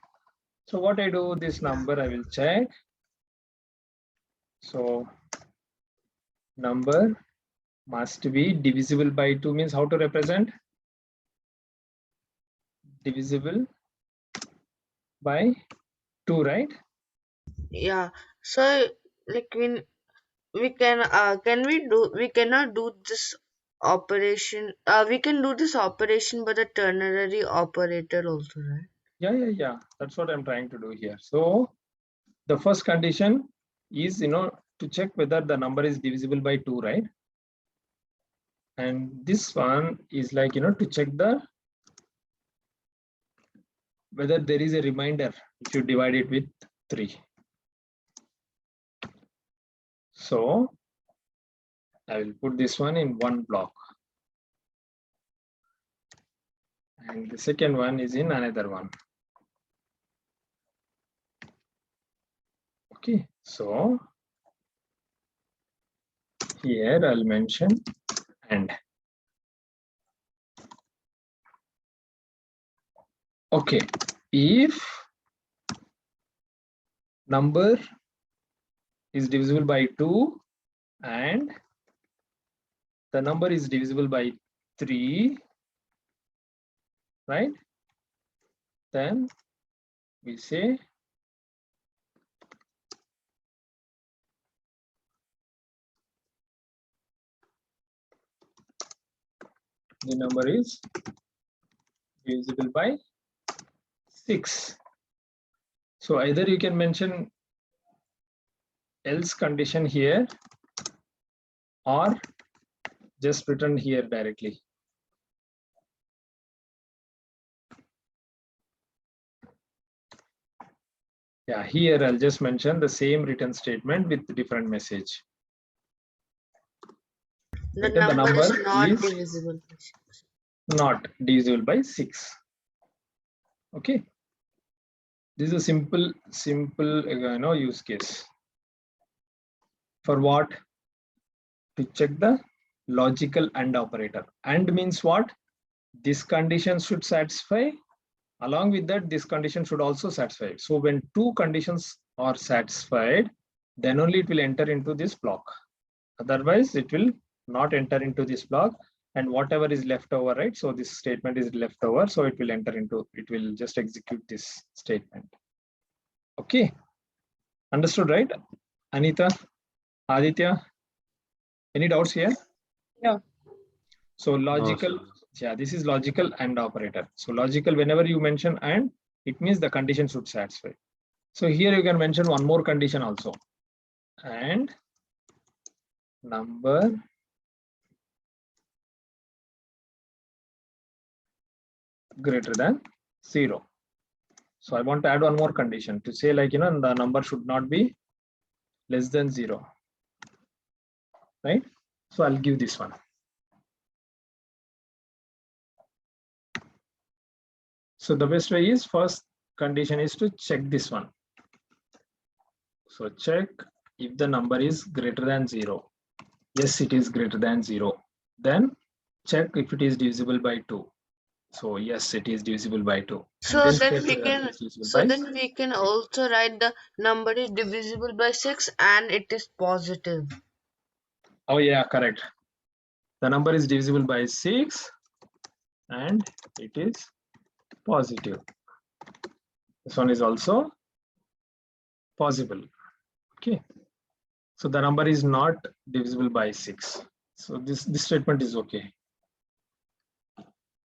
So what I do, this number I will check. So number must be divisible by 2 means how to represent? Divisible by 2, right? Yeah. So like we cannot do this operation, we can do this operation by the ternary operator also, right? Yeah. That's what I'm trying to do here. So the first condition is, to check whether the number is divisible by 2, right? And this one is like, to check whether there is a remainder if you divide it with 3. So I will put this one in one block. And the second one is in another one. Okay, so here I'll mention and. Okay, if number is divisible by 2 and the number is divisible by 3, right? Then we say the number is divisible by 6. So either you can mention else condition here or just written here directly. Yeah, here I'll just mention the same written statement with different message. The The number is number not is divisible by 6. not divisible by 6. Okay. This is a simple use case. For what? To check the logical AND operator. AND means what? This condition should satisfy. Along with that, this condition should also satisfy. So when two conditions are satisfied, then only it will enter into this block. Otherwise, it will not enter into this block. And whatever is left over, right? So this statement is left over. So it will enter into, it will just execute this statement. Okay. Understood, right? Anita, Aditya, any doubts here? No. So logical, yeah, this is logical AND operator. So logical, whenever you mention AND, it means the condition should satisfy. So here you can mention one more condition also. And number greater than 0. So I want to add one more condition to say, like, the number should not be less than 0. Right? So I'll give this one. So the best way is, first condition is to check this one. So check if the number is greater than 0. Yes, it is greater than 0. Then check if it is divisible by 2. So yes, it is divisible by 2. So then we can also write the number is divisible by 6 and it is positive. Oh yeah, correct. The number is divisible by 6 and it is positive. This one is also possible. Okay. So the number is not divisible by 6. So this statement is okay.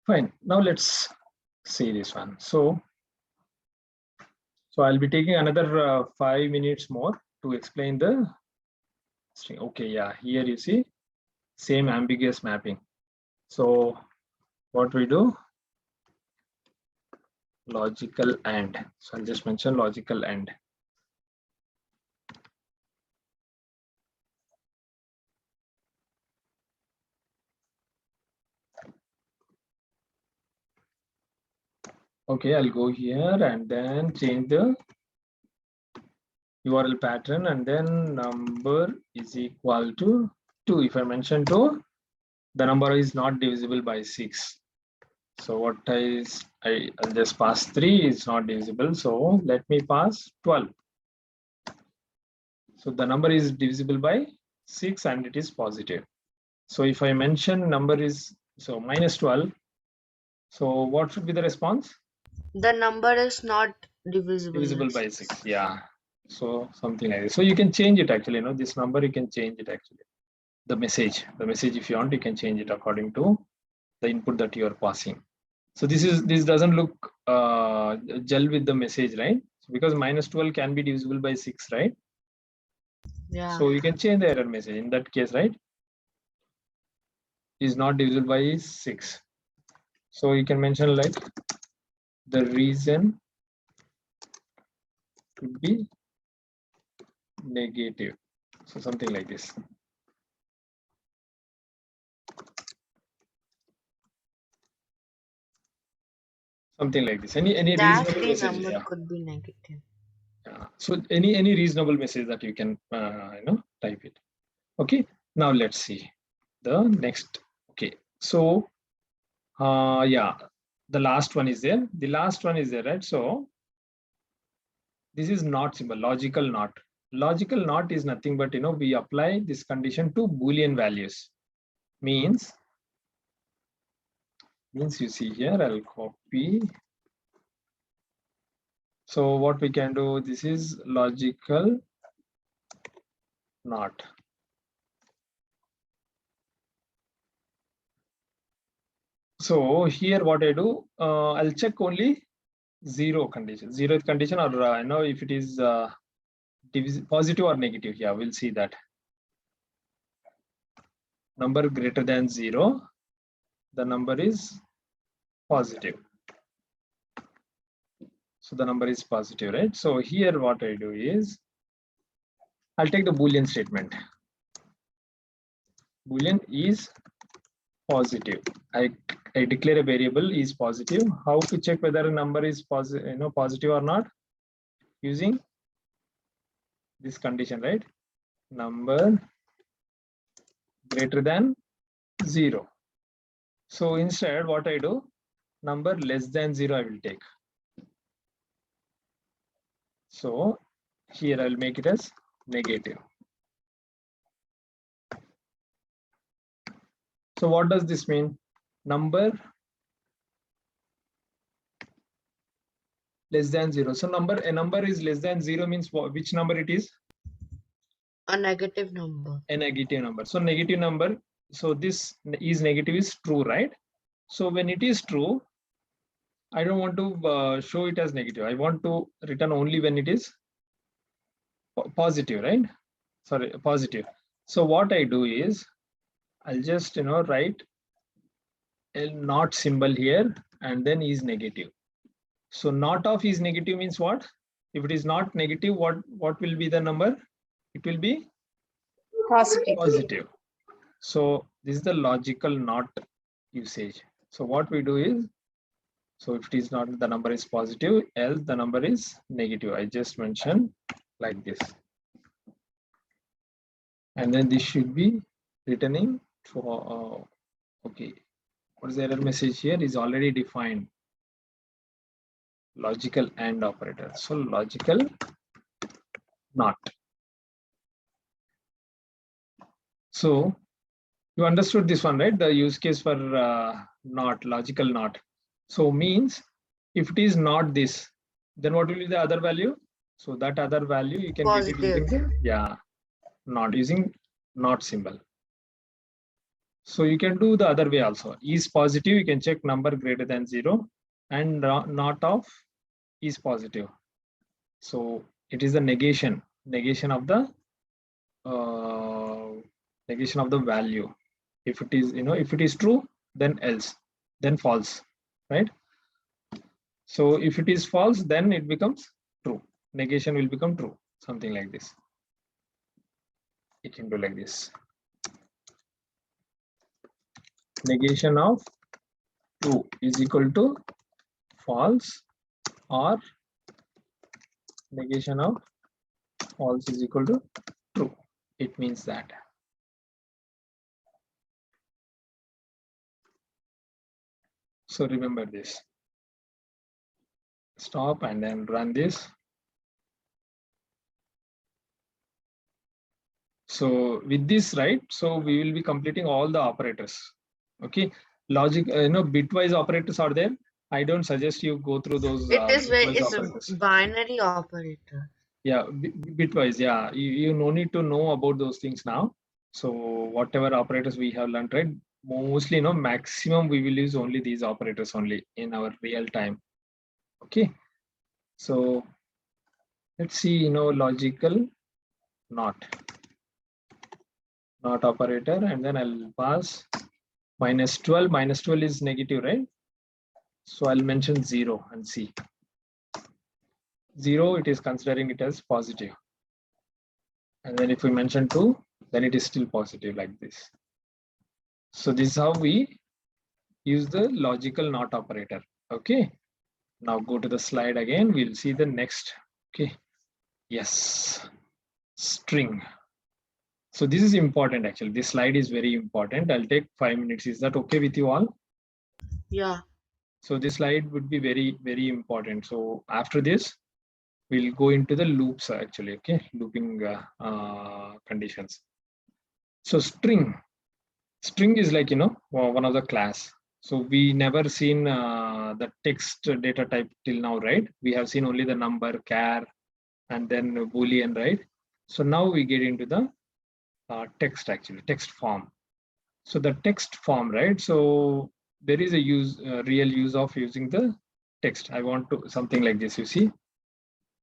Fine. Now let's see this one. So I'll be taking another 5 minutes more to explain the string. Okay, yeah, here you see same ambiguous mapping. So what we do? Logical AND. So I'll just mention logical AND. Okay, I'll go here and then change the URL pattern, and then number is equal to 2. If I mention 2, the number is not divisible by 6. So what I'll just pass 3 is not divisible. So let me pass 12. So the number is divisible by 6 and it is positive. So if I mention number is minus 12, so what should be the response? The number is not divisible by 6. Yeah. So something like this. So you can change it actually. This number you can change it actually. The message if you want, you can change it according to the input that you are passing. So this doesn't look gel with the message, right? Because minus 12 can be divisible by 6, right? Yeah. So you can change the error message in that case, right? Is not divisible by 6. So you can mention like the reason could be negative. So something like this. Something like this. Any reasonable message, number yeah. could be negative. Yeah. So any reasonable message that you can type it. Okay. Now let's see the next. Okay. So yeah, the last one is there. The last one is there, right? So this is not symbol, logical not. Logical not is nothing but we apply this condition to Boolean values. Means you see here, I'll copy. So what we can do, this is logical not. So here what I do, I'll check only 0 condition, 0th condition, or if it is positive or negative. Yeah, we'll see that. Number greater than 0, the number is positive. So the number is positive, right? So here what I do is, I'll take the Boolean statement. Boolean is positive. I declare a variable is positive. How to check whether a number is positive, positive or not? Using this condition, right? Number greater than 0. So instead, what I do, number less than 0 I will take. So here I'll make it as negative. So what does this mean? Number less than 0. So a number is less than 0 means what, which number it is? A negative number. A negative number. So negative number. So this is negative is true, right? So when it is true, I don't want to show it as negative. I want to return only when it is positive, right? Sorry, positive. So what I do is, I'll just write a not symbol here and then is negative. So not of is negative means what? If it is not negative, what will be the number? It will be positive. So this is the logical not usage. So what we do is, so if it is not, the number is positive, else the number is negative. I just mentioned like this. And then this should be returning for, okay, what is the error message here? Is already defined. Logical AND operator. So logical not. So you understood this one, right? The use case for not, logical not. So means if it is not this, then what will be the other value? So that other value you can get it using the, not using not symbol. So you can do the other way also. Is positive, you can check number greater than 0, and not of is positive. So it is the negation of the value. If it is, if it is true, then else, then false, right? So if it is false, then it becomes true. Negation will become true, something like this. You can do like this. Negation of true is equal to false, or negation of false is equal to true. It means that. So remember this. Stop and then run this. So with this, right, so we will be completing all the operators. Okay, logic, bitwise operators are there. I don't suggest you go through those. It is operators. A binary operator. Yeah, bitwise. Yeah, you no need to know about those things now. So whatever operators we have learned, right, mostly, maximum we will use only these operators only in our real time. Okay, so let's see, logical not operator, and then I'll pass -12. -12 is negative, right? So I'll mention 0 and see. 0, it is considering it as positive. And then if we mention 2, then it is still positive like this. So this is how we use the logical not operator. Okay. Now go to the slide again. We'll see the next. Okay. Yes. String. So this is important actually. This slide is very important. I'll take 5 minutes. Is that okay with you all? Yeah. So this slide would be very, very important. So after this, we'll go into the loops actually. Okay. Looping conditions. So string is like, one of the class. So we never seen the text data type till now, right? We have seen only the number, char, and then Boolean, right? So now we get into the text actually, text form. So the text form, right? So there is a real use of using the text. I want to something like this. You see,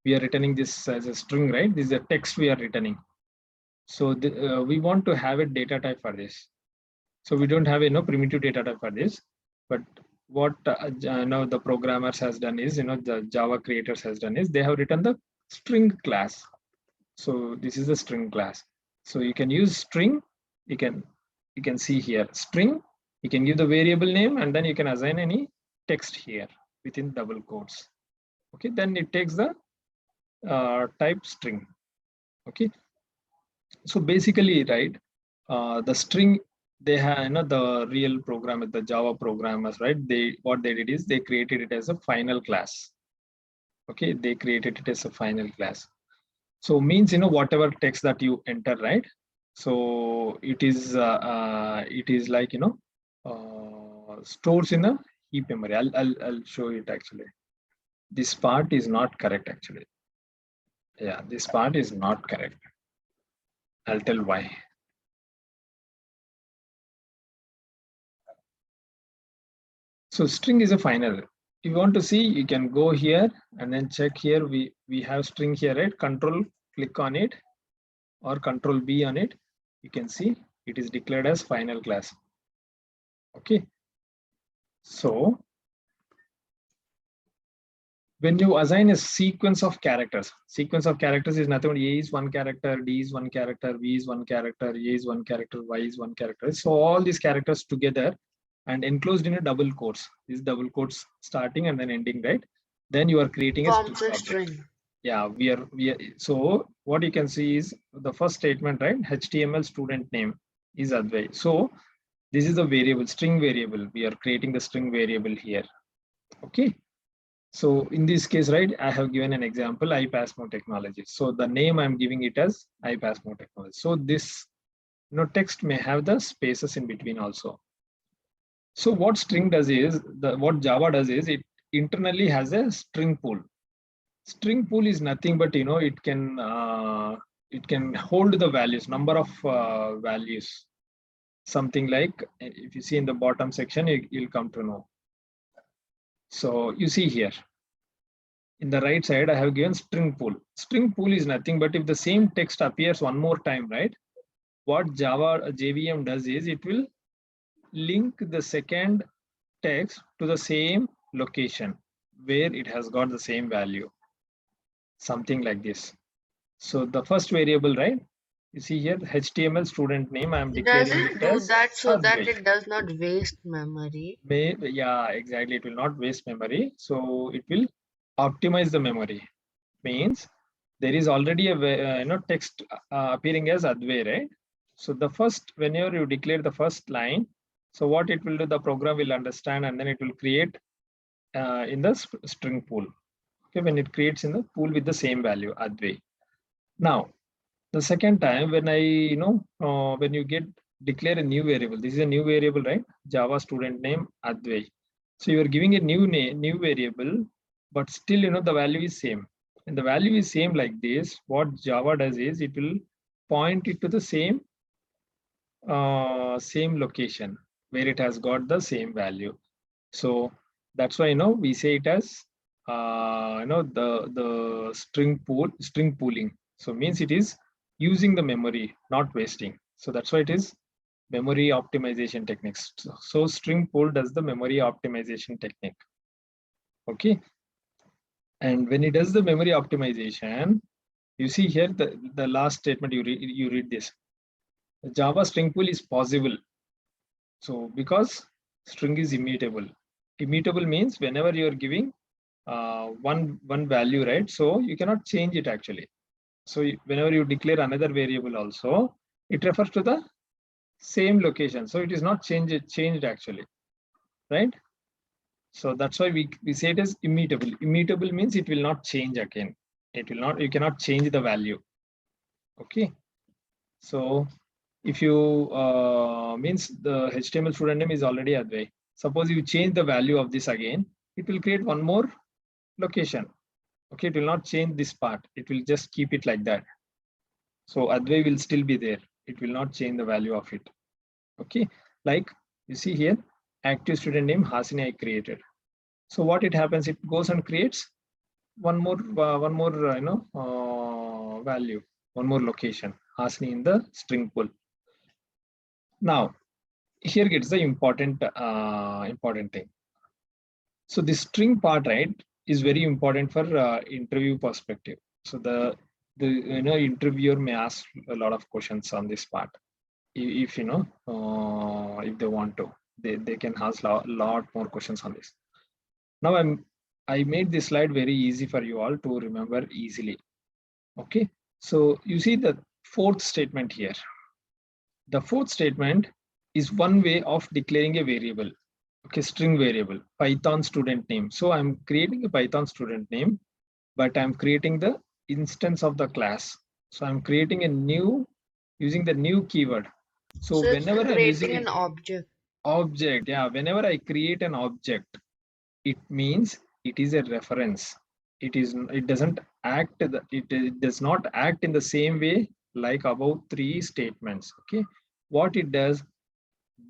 we are returning this as a string, right? This is a text we are returning. So we want to have a data type for this. So we don't have primitive data type for this, but what now the programmers has done is, the Java creators has done is they have written the string class. So this is the string class. So you can use string. You can see here string. You can give the variable name and then you can assign any text here within double quotes. Okay, then it takes the type string. Okay, so basically, right, the string they have, the real program, the Java programmers, right, what they did is they created it as a final class. Okay, they created it as a final class. So means, whatever text that you enter, right, so it is like, stores in a heap memory. I'll show it actually. This part is not correct actually. Yeah, this part is not correct. I'll tell why. So string is a final. If you want to see, you can go here and then check here. We have string here, right? Control click on it or Control B on it. You can see it is declared as final class. Okay. So when you assign a sequence of characters is nothing but A is one character, D is one character, V is one character, A is one character, Y is one character. So all these characters together and enclosed in a double quotes. These double quotes starting and then ending, right? Then you are creating a Forms a string. string. Yeah, we are. So what you can see is the first statement, right? HTML student name is Advay. So this is the variable, string variable. We are creating the string variable here. Okay. So in this case, right, I have given an example, iPassMo Technology. So the name I'm giving it as iPassMo Technology. So this, text may have the spaces in between also. So what string does is, what Java does is it internally has a string pool. String pool is nothing but, it can hold the values, number of values. Something like, if you see in the bottom section, you'll come to know. So you see here, in the right side, I have given string pool. String pool is nothing but if the same text appears one more time, right? What Java JVM does is it will link the second text to the same location where it has got the same value. Something like this. So the first variable, right? You see here, HTML student name, I am declaring Does it it do as that so that Advay. it does not waste memory? Yeah, exactly. It will not waste memory. So it will optimize the memory. Means there is already a text appearing as Advay, right? So the first, whenever you declare the first line, so what it will do, the program will understand and then it will create in the string pool. Okay, when it creates in the pool with the same value, Advay. Now, the second time when when you declare a new variable, this is a new variable, right? Java student name Advay. So you are giving a new variable, but still, the value is same. And the value is same like this. What Java does is it will point it to the same location where it has got the same value. So that's why, we say it as, the string pooling. So means it is using the memory, not wasting. So that's why it is memory optimization techniques. So string pool does the memory optimization technique. Okay. And when it does the memory optimization, you see here the last statement, you read this. The Java string pool is possible. So because string is immutable. Immutable means whenever you are giving one value, right? So you cannot change it actually. So whenever you declare another variable also, it refers to the same location. So it is not changed actually, right? So that's why we say it as immutable. Immutable means it will not change again. You cannot change the value. Okay. So if you means the HTML student name is already Advay. Suppose you change the value of this again, it will create one more location. Okay, it will not change this part. It will just keep it like that. So Advay will still be there. It will not change the value of it. Okay, like you see here, active student name Hasini I created. So what it happens, it goes and creates one more value, one more location, Hasini in the string pool. Now, here gets the important thing. So the string part, right, is very important for interview perspective. So the interviewer may ask a lot of questions on this part. If if they want to, they can ask a lot more questions on this. Now I made this slide very easy for you all to remember easily. Okay, so you see the fourth statement here. The fourth statement is one way of declaring a variable. Okay, string variable, Python student name. So I'm creating a Python student name, but I'm creating the instance of the class. So I'm creating a new, using the new keyword. So it's whenever I'm using creating an object. object, yeah, whenever I create an object, it means it is a reference. It doesn't act, it does not act in the same way like above three statements. Okay, what it does,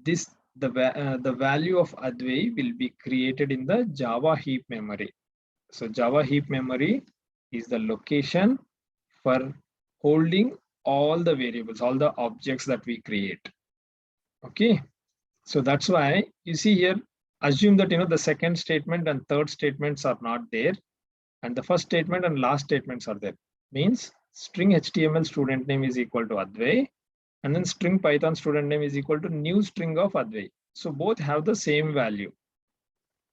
the value of Advai will be created in the Java heap memory. So Java heap memory is the location for holding all the variables, all the objects that we create. Okay, so that's why you see here, assume that the second statement and third statements are not there, and the first statement and last statements are there. Means string HTML student name is equal to Advai, and then string Python student name is equal to new string of Advai. So both have the same value.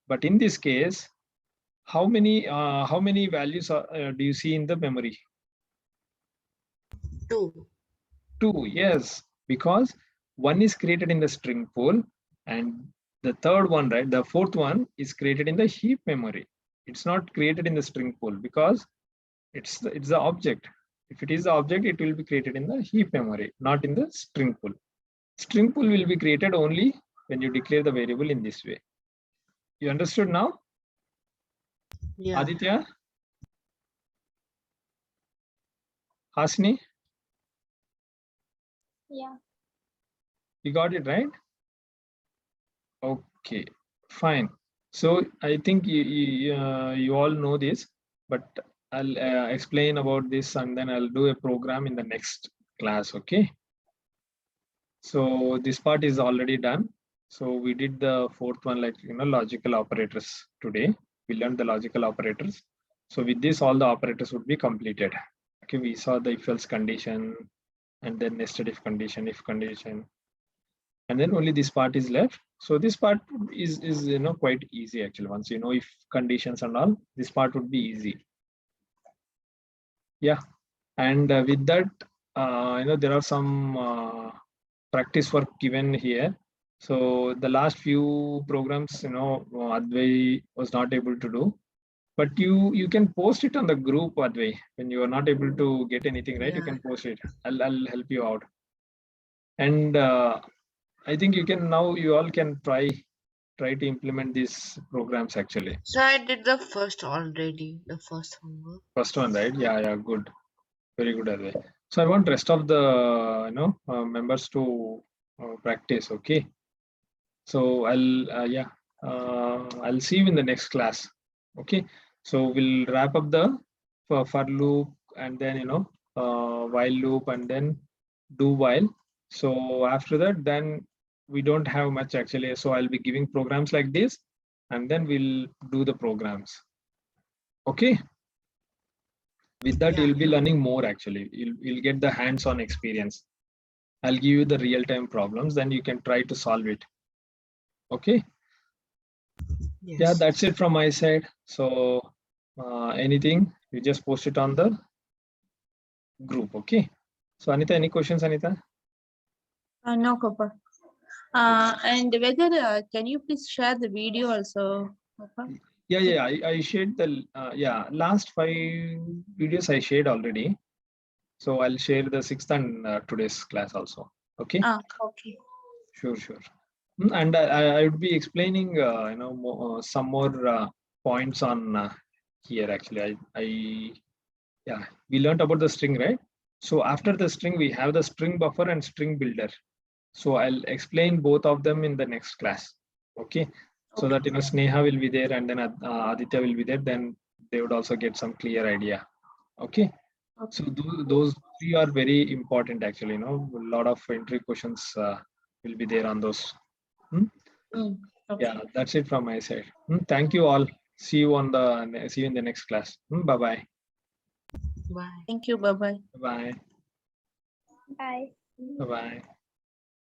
But in this case, how many values do you see in the memory? 2. 2, yes, because one is created in the string pool, and the third one, right, the fourth one is created in the heap memory. It's not created in the string pool because it's the object. If it is the object, it will be created in the heap memory, not in the string pool. String pool will be created only when you declare the variable in this way. You understood now? Yeah. Aditya? Hasni? Yeah. You got it, right? Okay, fine. So I think you all know this, but I'll explain about this and then I'll do a program in the next class. Okay. So this part is already done. So we did the fourth one, like logical operators today. We learned the logical operators. So with this, all the operators would be completed. Okay, we saw the if else condition and then nested if condition, and then only this part is left. So this part is quite easy actually. Once you know if conditions and all, this part would be easy. Yeah, and with that, there are some practice work given here. So the last few programs, Advai was not able to do, but you can post it on the group, Advai. When you are not able to get anything right, you can post it. I'll help you out. And I think you all can try to implement these programs actually. So I did the first already, the first homework. First one, right? Yeah, good. Very good, Advai. So I want rest of the members to practice. Okay. So I'll see you in the next class. Okay. So we'll wrap up the for loop and then while loop and then do while. So after that, then we don't have much actually. So I'll be giving programs like this, and then we'll do the programs. Okay. With that, you'll be learning more actually. You'll get the hands-on experience. I'll give you the real-time problems, then you can try to solve it. Okay. Yes. Yeah, that's it from my side. So anything, you just post it on the group. Okay. So Anita, any questions, Anita? No, Papa. And whether can you please share the video also, Papa? Yeah. I shared the last 5 videos I shared already. So I'll share the 6th and today's class also. Okay. Okay. Sure. And I would be explaining some more points on here actually. We learned about the string, right? So after the string, we have the string buffer and string builder. So I'll explain both of them in the next class. Okay. So that Sneha will be there and then Aditya will be there. Then they would also get some clear idea. Okay. So those 3 are very important actually. A lot of entry questions will be there on those. Okay. Yeah, that's it from my side. Thank you all. See you in the next class. Bye bye. Bye. Thank you. Bye bye. Bye Bye. bye.